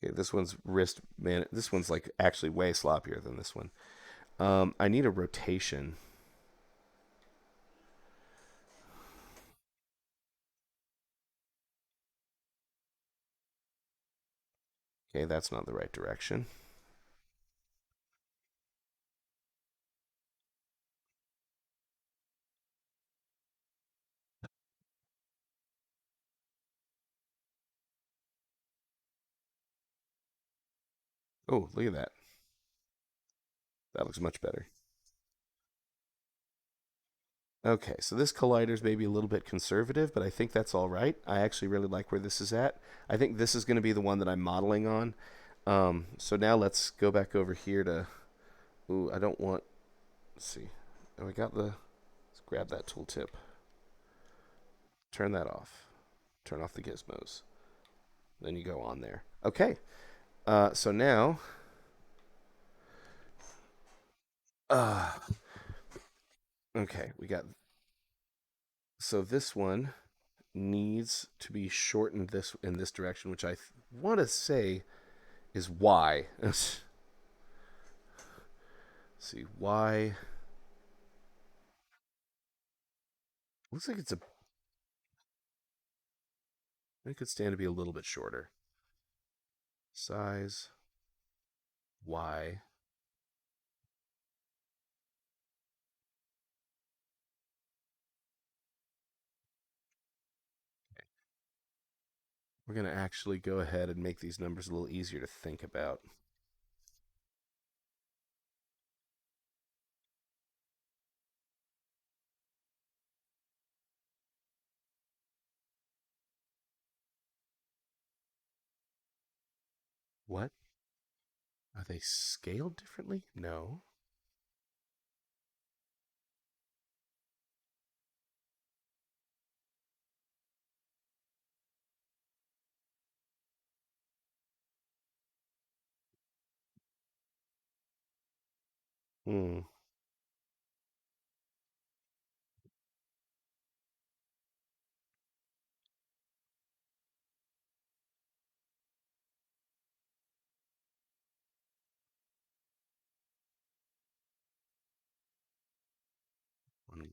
okay, this one's wrist man. This one's like actually way sloppier than this one. I need a rotation. Okay, that's not the right direction. Oh, look at that. That looks much better. Okay, so this collider's maybe a little bit conservative, but I think that's all right. I actually really like where this is at. I think this is going to be the one that I'm modeling on. So now let's go back over here to. Ooh, I don't want. Let's see. Oh, I got the. Let's grab that tooltip. Turn that off. Turn off the gizmos. Then you go on there. Okay. So now. Uh, okay, we got. So this one needs to be shortened this in this direction, which I want to say is Y. Let's see, Y. Looks like it's a. It could stand to be a little bit shorter. Size Y. We're going to actually go ahead and make these numbers a little easier to think about. What? Are they scaled differently? No. Hmm.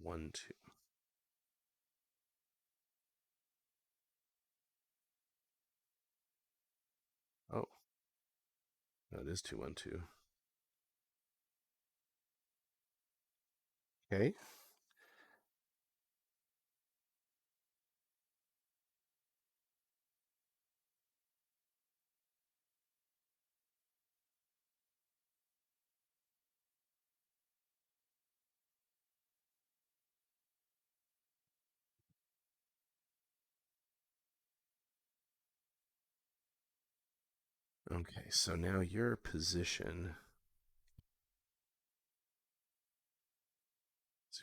1, 2. Oh, no, it is 2, 1, 2. Okay. Okay, so now your position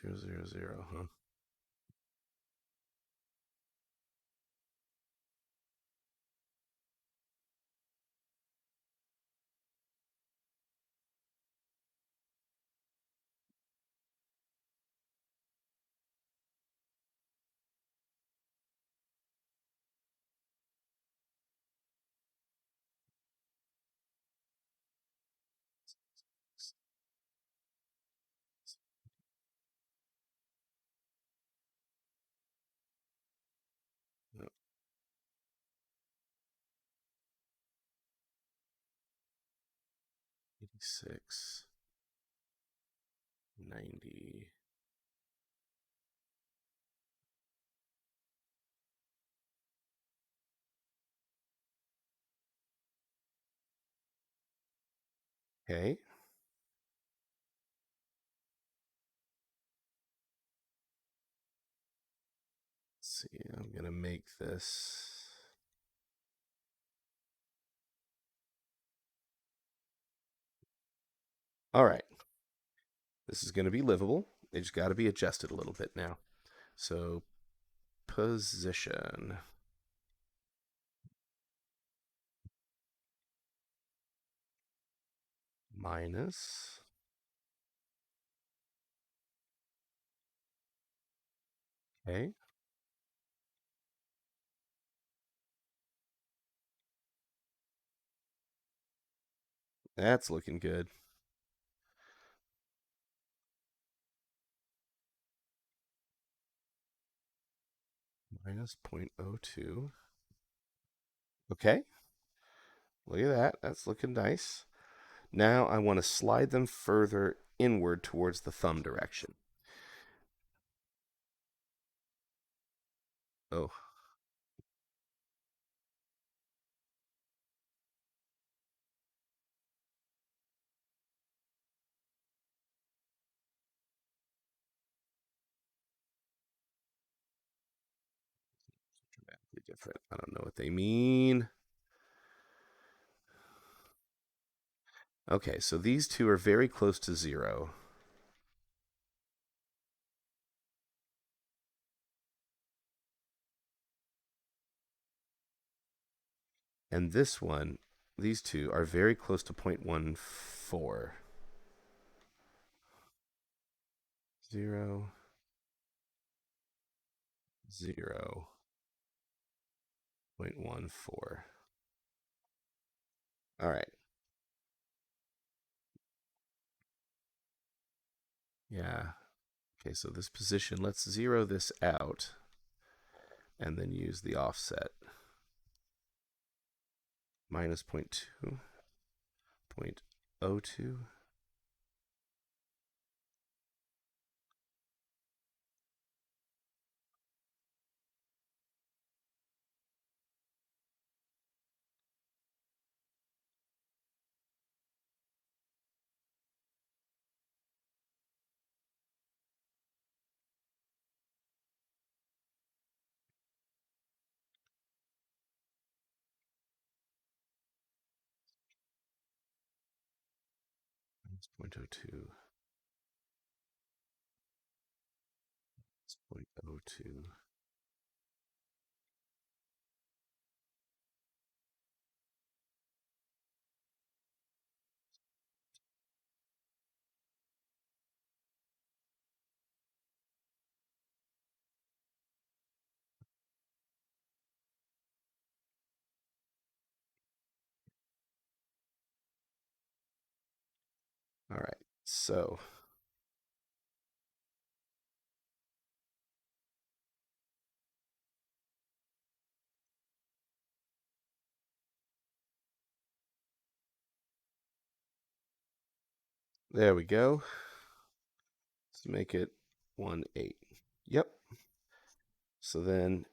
0, 0, 0, huh? No, 86, 90. Okay. Let's see, I'm going to make this. All right. This is going to be livable. They just got to be adjusted a little bit now. So, position minus. Okay. That's looking good. Minus 0.02. Okay. Look at that. That's looking nice. Now I want to slide them further inward towards the thumb direction. Oh, dramatically different. I don't know what they mean. Okay, so these two are very close to 0. And this one, these two are very close to 0.14. 0, 0, 0.14. All right. Yeah. Okay, so this position, let's zero this out and then use the offset. Minus 0.2, 0.02. Minus 0.02. 0.02. All right. So There we go. Let's make it 1/8. Yep. So then,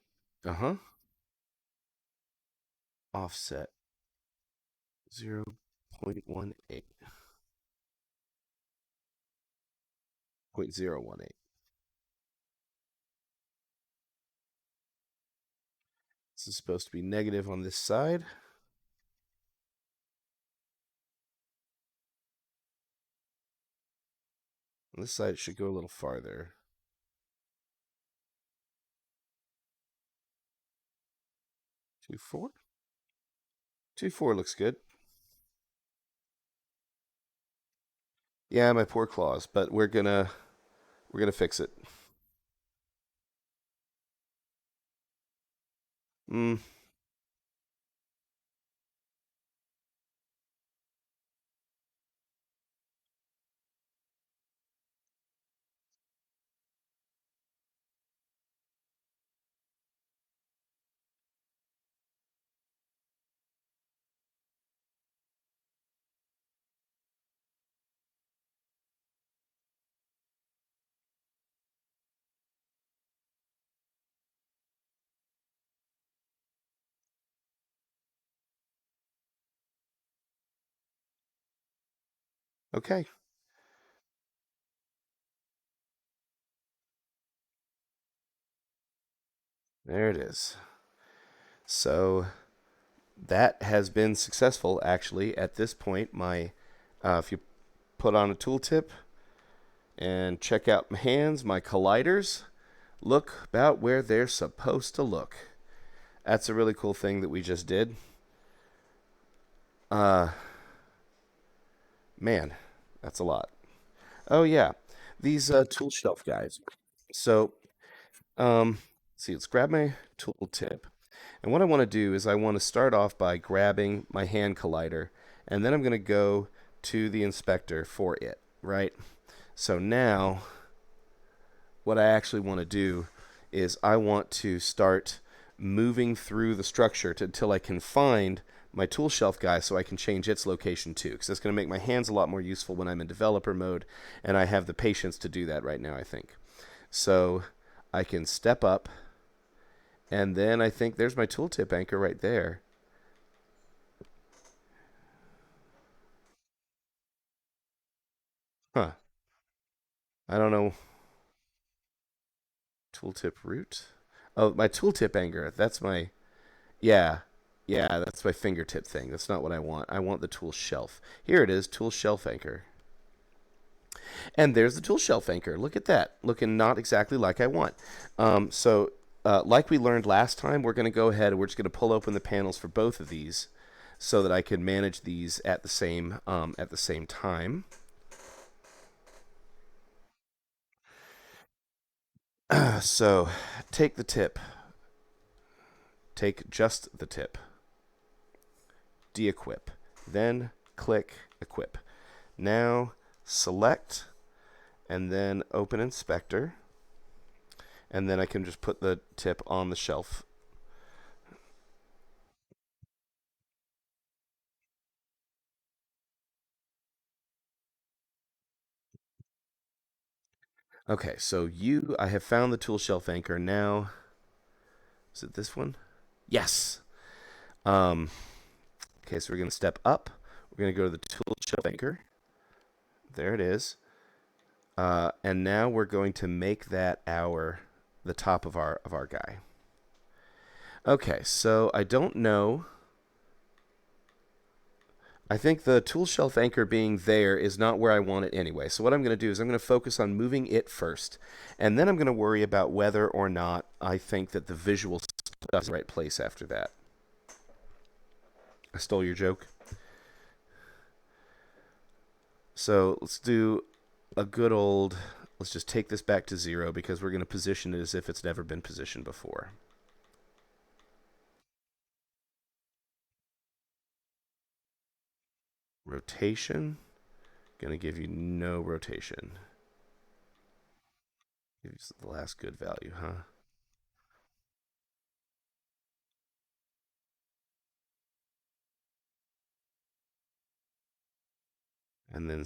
offset 0.18, 0.018. This is supposed to be negative on this side. On this side, it should go a little farther. 2.4? 2.4 looks good. Yeah, my poor claws, but we're gonna fix it. Hmm. Okay. There it is. So that has been successful, actually. At this point, if you put on a tooltip and check out my hands, my colliders look about where they're supposed to look. That's a really cool thing that we just did. Man, that's a lot. Oh yeah, these tool shelf guys. So, see, let's grab my tooltip. And what I want to do is I want to start off by grabbing my hand collider, and then I'm going to go to the inspector for it, right? So now what I actually want to do is I want to start moving through the structure until I can find my tool shelf guy so I can change its location too, because that's going to make my hands a lot more useful when I'm in developer mode, and I have the patience to do that right now, I think. So I can step up, and then I think there's my tooltip anchor right there. Huh. I don't know. Tooltip root? Oh, my tooltip anchor. That's my... Yeah. Yeah, that's my fingertip thing. That's not what I want. I want the tool shelf. Here it is, tool shelf anchor. And there's the tool shelf anchor. Look at that. Looking not exactly like I want. Like we learned last time, we're going to go ahead and we're just going to pull open the panels for both of these so that I can manage these at the same time. So take the tip. Take just the tip. De-equip. Then click equip. Now select and then open inspector. And then I can just put the tip on the shelf. Okay, so I have found the tool shelf anchor now. Is it this one? Yes. Um, okay, so we're going to step up. We're going to go to the tool shelf anchor. There it is. And now we're going to make that the top of our guy. Okay, so I don't know. I think the tool shelf anchor being there is not where I want it anyway. So what I'm going to do is I'm going to focus on moving it first. And then I'm going to worry about whether or not I think that the visual stuff is the right place after that. I stole your joke. So let's do a good old... Let's just take this back to 0 because we're going to position it as if it's never been positioned before. Rotation. Going to give you no rotation. Give you the last good value, huh? And then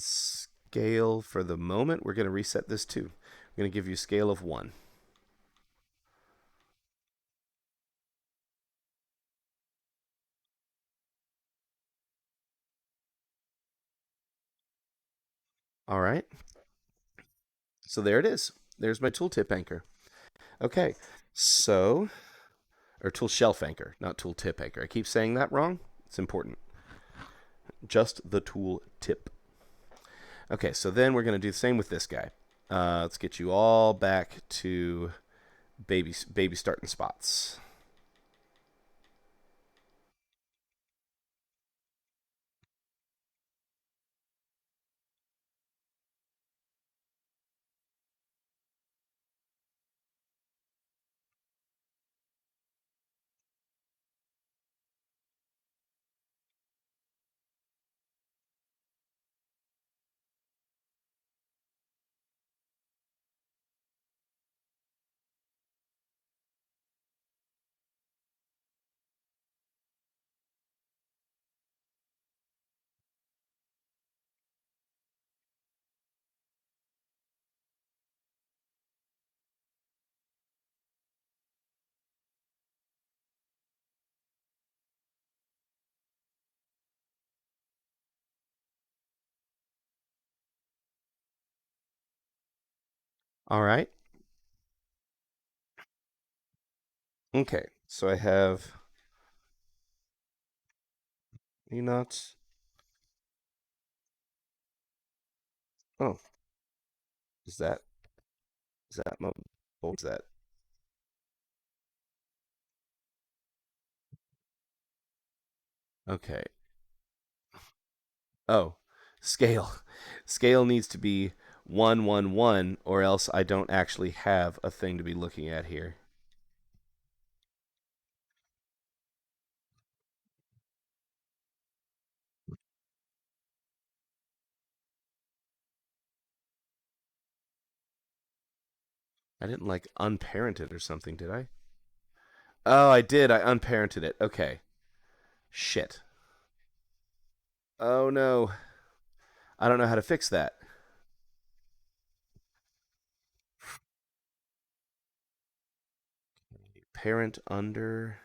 scale for the moment. We're going to reset this too. I'm going to give you a scale of 1. All right. So there it is. There's my tooltip anchor. Okay. So, or tool shelf anchor, not tooltip anchor. I keep saying that wrong. It's important. Just the tool tip. Okay, so then we're going to do the same with this guy. Let's get you all back to baby starting spots. All right. Okay, so I have nuts. Oh, is that what was that? Okay. Oh, scale. Scale needs to be 111, or else I don't actually have a thing to be looking at here. I didn't like unparent it or something, did I? Oh, I did. I unparented it. Okay. Shit. Oh no. I don't know how to fix that. Parent under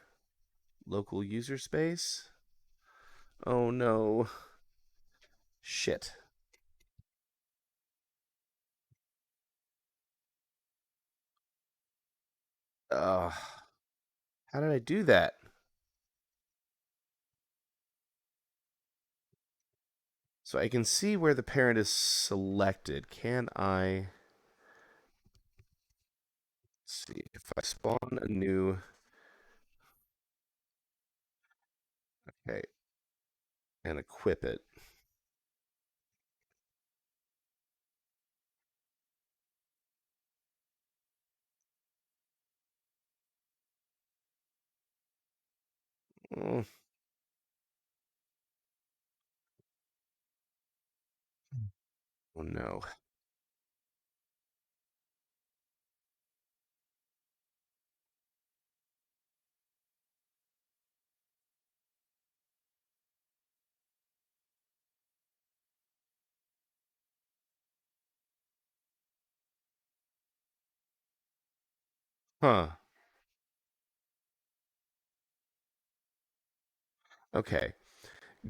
local user space. Oh no. Shit. Ugh. How did I do that? So I can see where the parent is selected. Can I see if I spawn a new? Okay, and equip it. Oh, oh no. Huh. Okay.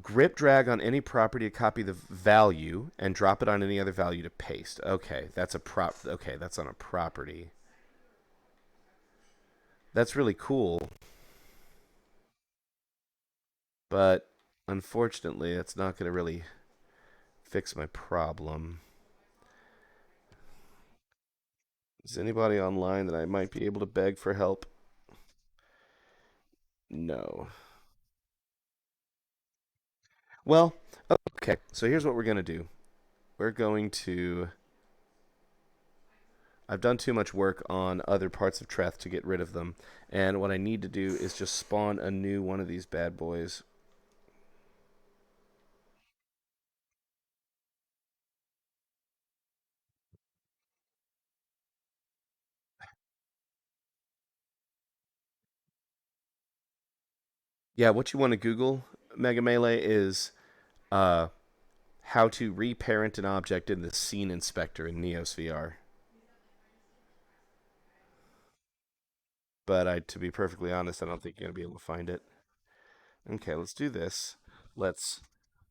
Grip drag on any property to copy the value and drop it on any other value to paste. Okay, that's a prop. Okay, that's on a property. That's really cool, but unfortunately, that's not going to really fix my problem. Is anybody online that I might be able to beg for help? No. Well, okay. So here's what we're going to do. We're going to. I've done too much work on other parts of Treth to get rid of them. And what I need to do is just spawn a new one of these bad boys. Yeah, what you want to Google, Mega Melee, is uh, how to reparent an object in the scene inspector in Neos VR. But to be perfectly honest, I don't think you're gonna be able to find it. Okay, let's do this. Let's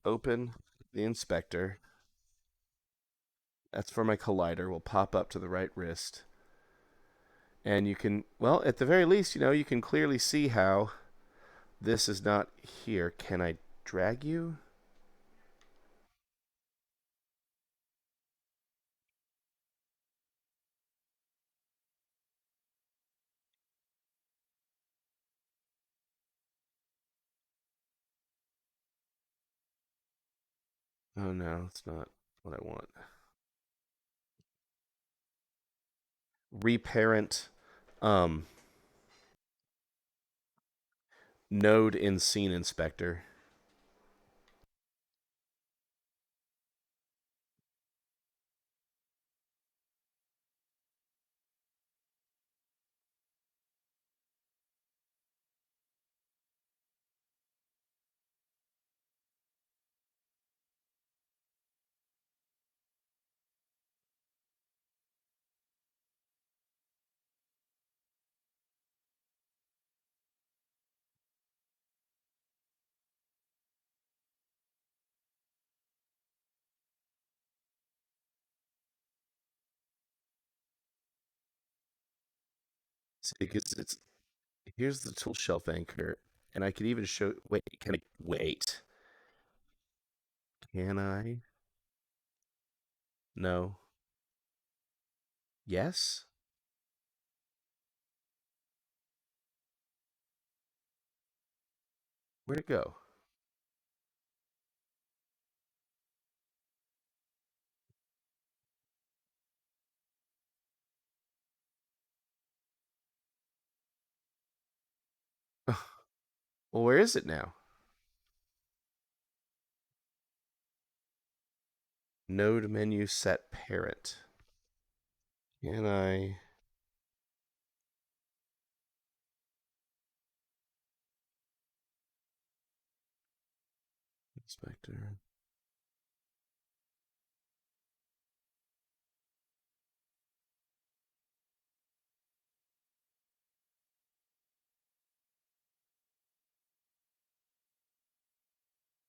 open the inspector. That's for my collider. Will pop up to the right wrist. And you can, well, at the very least, you can clearly see how this is not here. Can I drag you? Oh no, it's not what I want. Reparent um node in scene inspector. See, because it's here's the tool shelf anchor, and I could even show. Wait, can I wait? Can I? No. Yes. Where'd it go? Well, where is it now? Node menu set parent. Can I? Inspector.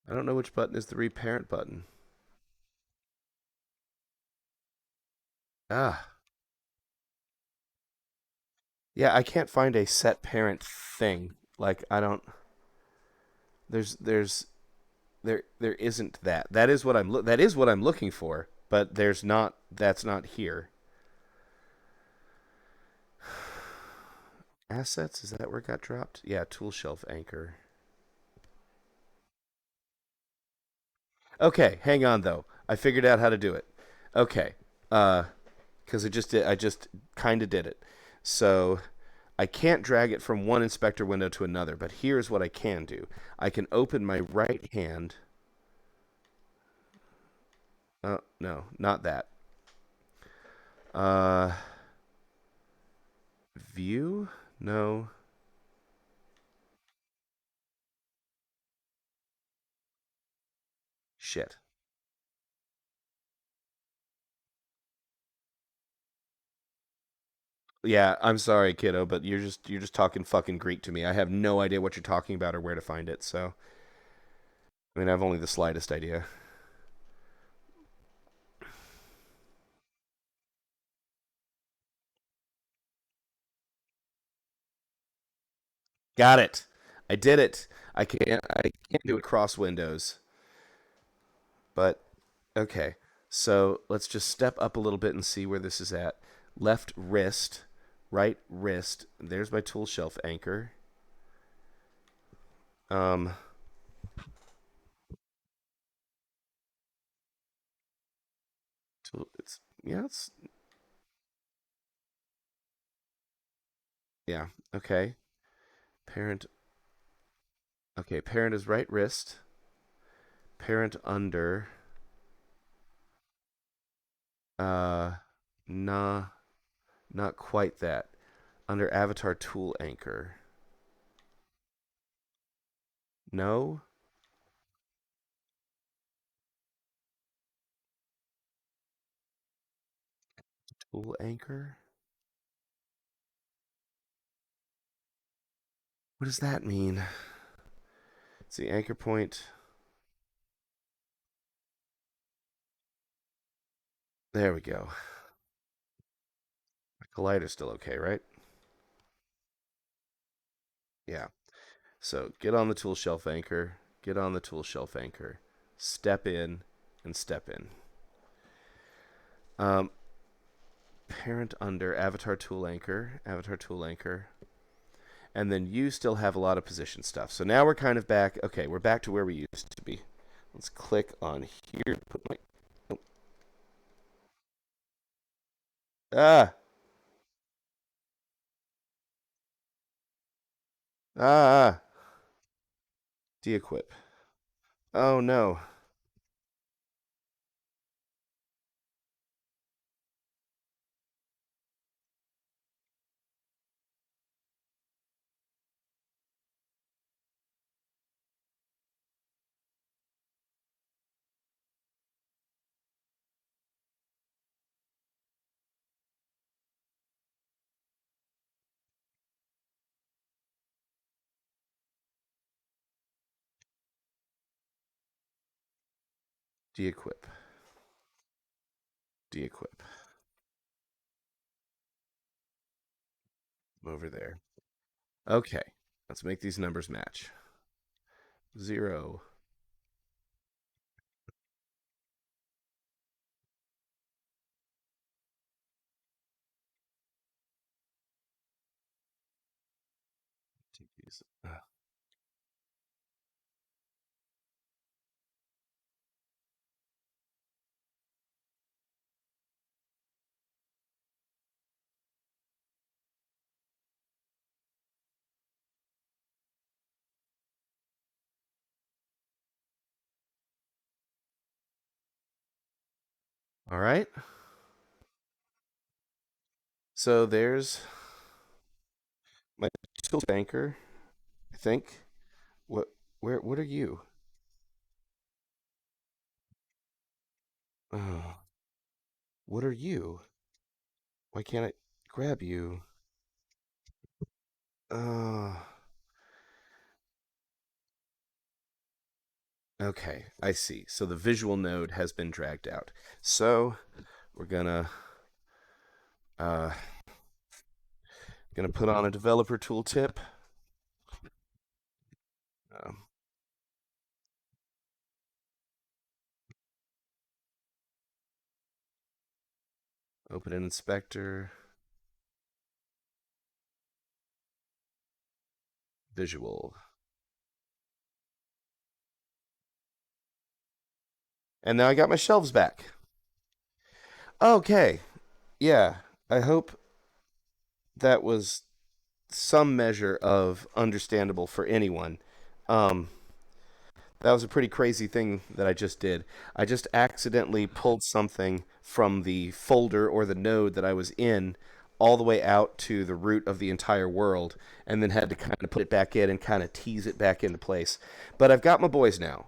I don't know which button is the reparent button. Ah. Yeah, I can't find a set parent thing. Like I don't there's there isn't that. That is what I'm looking for, but there's not that's not here. Assets, is that where it got dropped? Yeah, tool shelf anchor. Okay, hang on though. I figured out how to do it. Okay. Cuz I just kind of did it. So I can't drag it from one inspector window to another, but here's what I can do. I can open my right hand. Oh, no, not that. Uh, view? No. Shit. Yeah, I'm sorry, kiddo, but you're just talking fucking Greek to me. I have no idea what you're talking about or where to find it. So, I mean, I have only the slightest idea. Got it. I did it. I can't do it cross windows, but okay. So let's just step up a little bit and see where this is at. Left wrist, right wrist. There's my tool shelf anchor. Um, it's yeah, yeah. Okay. Parent. Okay, parent is right wrist. Parent under. Uh, nah, not quite that. Under avatar tool anchor. No. tool anchor. What does that mean? It's the anchor point. There we go. My collider's still okay, right? Yeah. So get on the tool shelf anchor, get on the tool shelf anchor, step in, and step in. Parent under avatar tool anchor, and then you still have a lot of position stuff. So now we're kind of back. Okay, we're back to where we used to be. Let's click on here. Put my ah ah de-equip. Oh no, de-equip, de-equip. Over there. Okay, let's make these numbers match. 0. Take these. All right. So there's my tool anchor, I think. What? Where? What are you? Oh, what are you? Why can't I grab you? Oh, okay. I see. So the visual node has been dragged out. So we're uh gonna put on a developer tooltip. Um, Open an inspector. Visual. And now I got my shelves back. Okay. Yeah. I hope that was some measure of understandable for anyone. Um, that was a pretty crazy thing that I just did. I just accidentally pulled something from the folder or the node that I was in all the way out to the root of the entire world and then had to kind of put it back in and kind of tease it back into place. But I've got my boys now.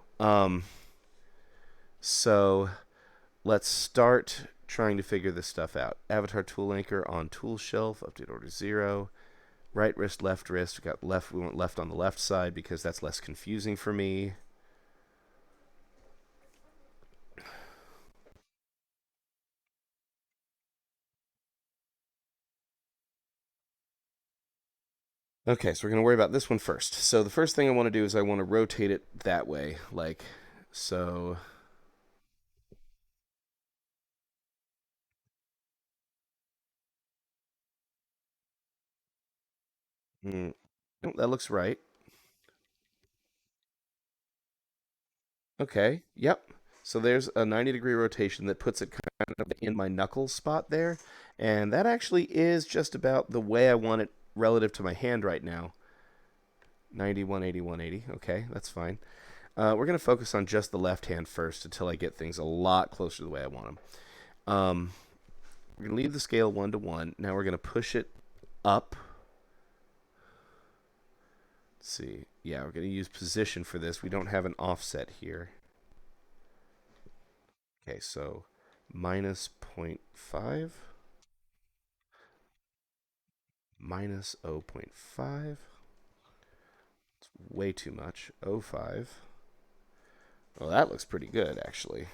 So let's start trying to figure this stuff out. Avatar tool anchor on tool shelf, update order 0. Right wrist, left wrist. We got left. We went left on the left side because that's less confusing for me. Okay, so we're going to worry about this one first. So the first thing I want to do is I want to rotate it that way, like so. Mm, oh, that looks right. Okay, yep. So there's a 90-degree rotation that puts it kind of in my knuckle spot there, and that actually is just about the way I want it relative to my hand right now. 90, 180, 180. Okay, that's fine. We're going to focus on just the left hand first until I get things a lot closer to the way I want them. We're going to leave the scale 1 to 1. Now we're going to push it up. Let's see. Yeah, we're going to use position for this. We don't have an offset here. Okay, so minus 0.5. minus 0.5. It's way too much. 0.5. Well, that looks pretty good, actually.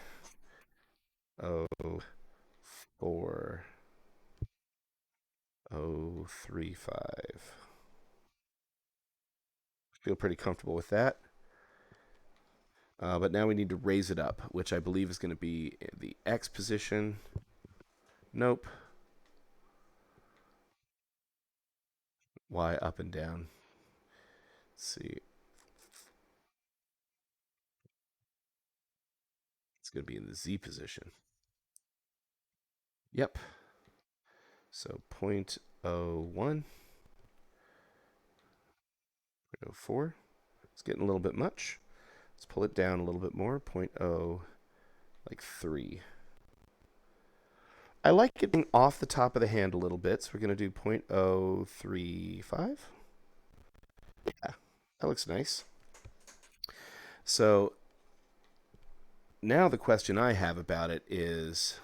0.4. 0.35. Feel pretty comfortable with that. But now we need to raise it up, which I believe is going to be the X position. Nope. Y up and down. Let's see. It's going to be in the Z position. Yep. So 0.01. 0.04. It's getting a little bit much. Let's pull it down a little bit more. 0.0, like 3. I like it being off the top of the hand a little bit, so we're going to do 0.035. Yeah, that looks nice. So now the question I have about it is,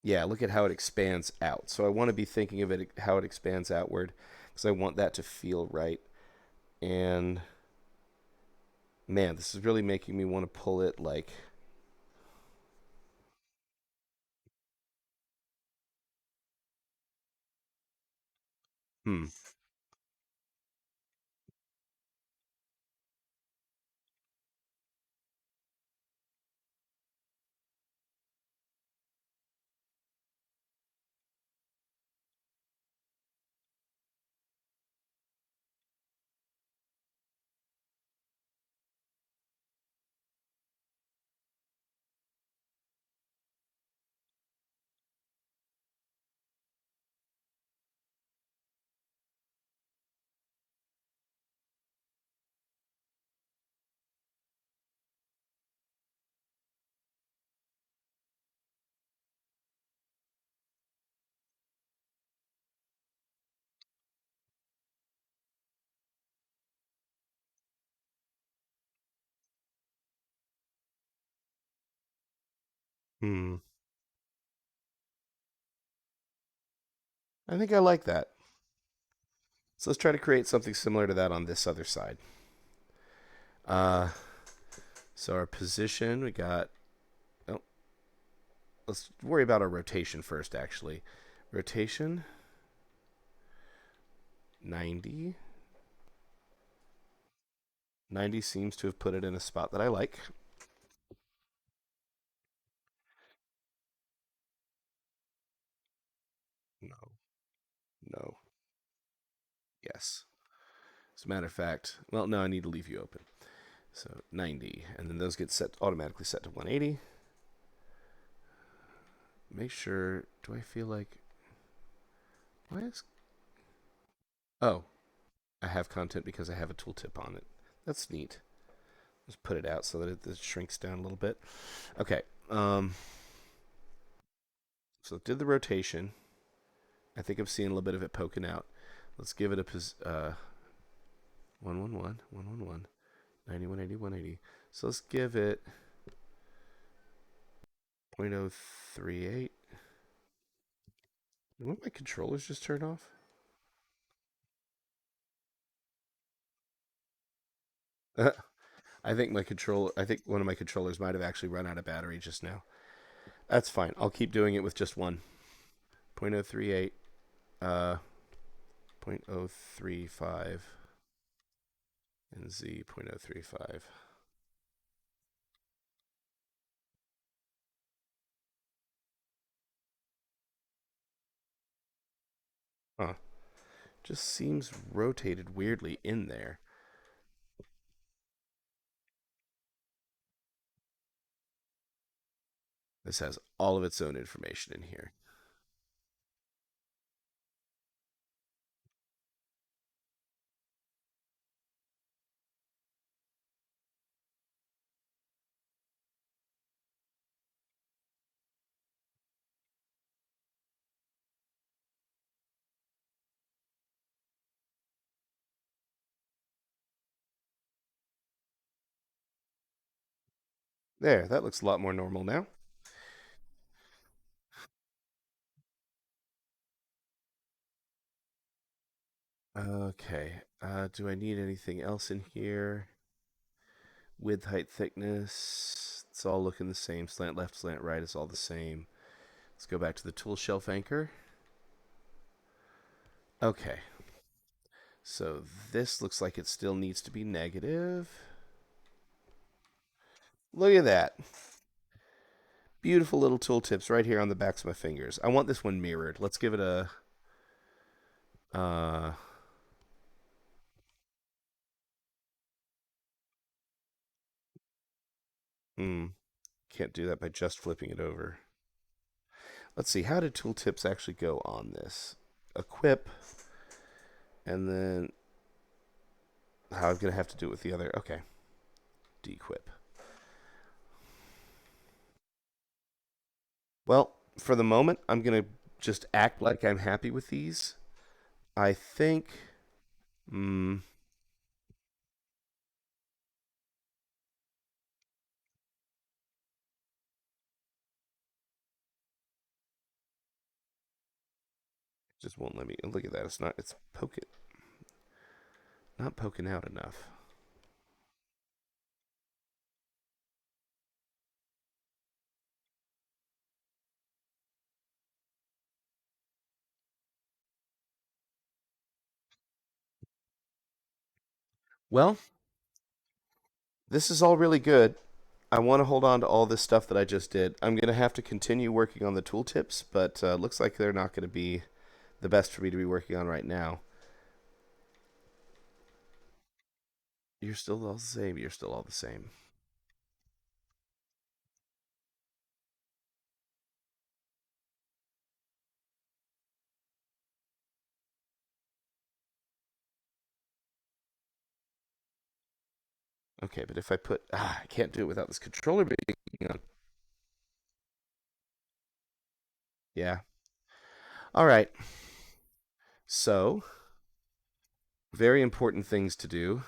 yeah, look at how it expands out. So I want to be thinking of it how it expands outward because I want that to feel right. And man, this is really making me want to pull it like, hmm. Hmm. I think I like that. So let's try to create something similar to that on this other side. Uh, so our position, we got, oh, let's worry about our rotation first, actually. Rotation, 90. 90 seems to have put it in a spot that I like. No, no, yes. As a matter of fact, well, no, I need to leave you open. So 90, and then those get set automatically set to 180. Make sure, do I feel like, why is, oh, I have content because I have a tooltip on it. That's neat. Just put it out so that it shrinks down a little bit. Okay. So did the rotation. I think I'm seeing a little bit of it poking out. Let's give it a 111, 111, 90, 180, 180. So let's give it 0.038. What my controllers just turned off? I think one of my controllers might have actually run out of battery just now. That's fine. I'll keep doing it with just one. 0.038, 0.035, and Z 0.035. Huh. Just seems rotated weirdly in there. This has all of its own information in here. There, that looks a lot more normal now. Okay. Do I need anything else in here? Width, height, thickness. It's all looking the same. Slant left, slant right is all the same. Let's go back to the tool shelf anchor. Okay. So this looks like it still needs to be negative. Look at that. Beautiful little tooltips right here on the backs of my fingers. I want this one mirrored. Let's give it a... Uh, hmm. Can't do that by just flipping it over. Let's see. How did tooltips actually go on this? Equip. And then... How I'm going to have to do it with the other... Okay. Dequip. Well, for the moment, I'm going to just act like I'm happy with these. I think... Hmm... Just won't let me... Look at that. It's not... It's poking... Not poking out enough. Well, this is all really good. I want to hold on to all this stuff that I just did. I'm going to have to continue working on the tooltips, but looks like they're not going to be the best for me to be working on right now. You're still all the same. You're still all the same. Okay, but if I put... I can't do it without this controller being on. Yeah. All right. So, very important things to do.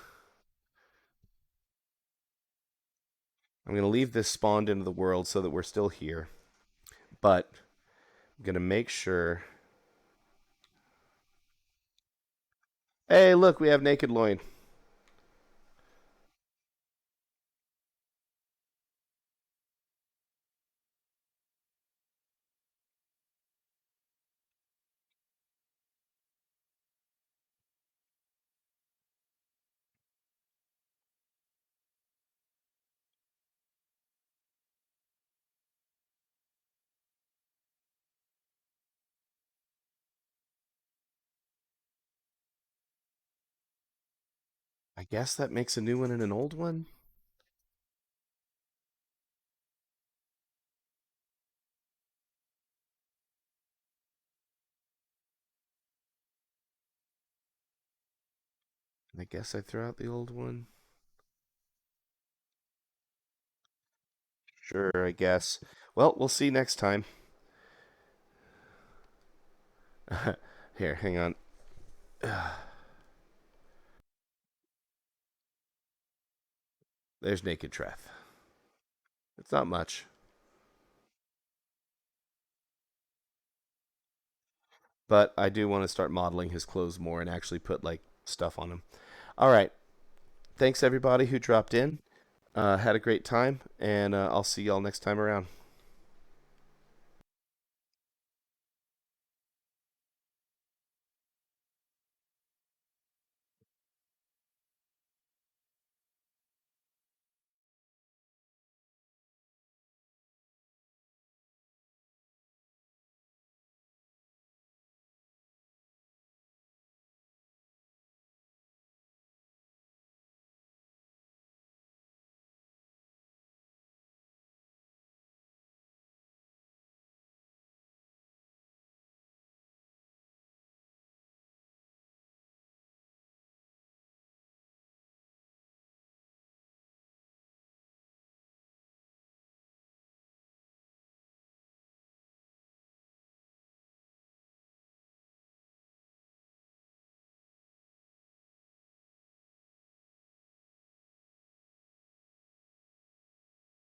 I'm going to leave this spawned into the world so that we're still here. But I'm going to make sure... Hey, look, we have naked loin. I guess that makes a new one and an old one. I guess I throw out the old one. Sure, I guess. Well, we'll see next time. Here, hang on. There's Naked Treth. It's not much. But I do want to start modeling his clothes more and actually put, like, stuff on him. All right. Thanks, everybody who dropped in. Had a great time, and I'll see y'all next time around.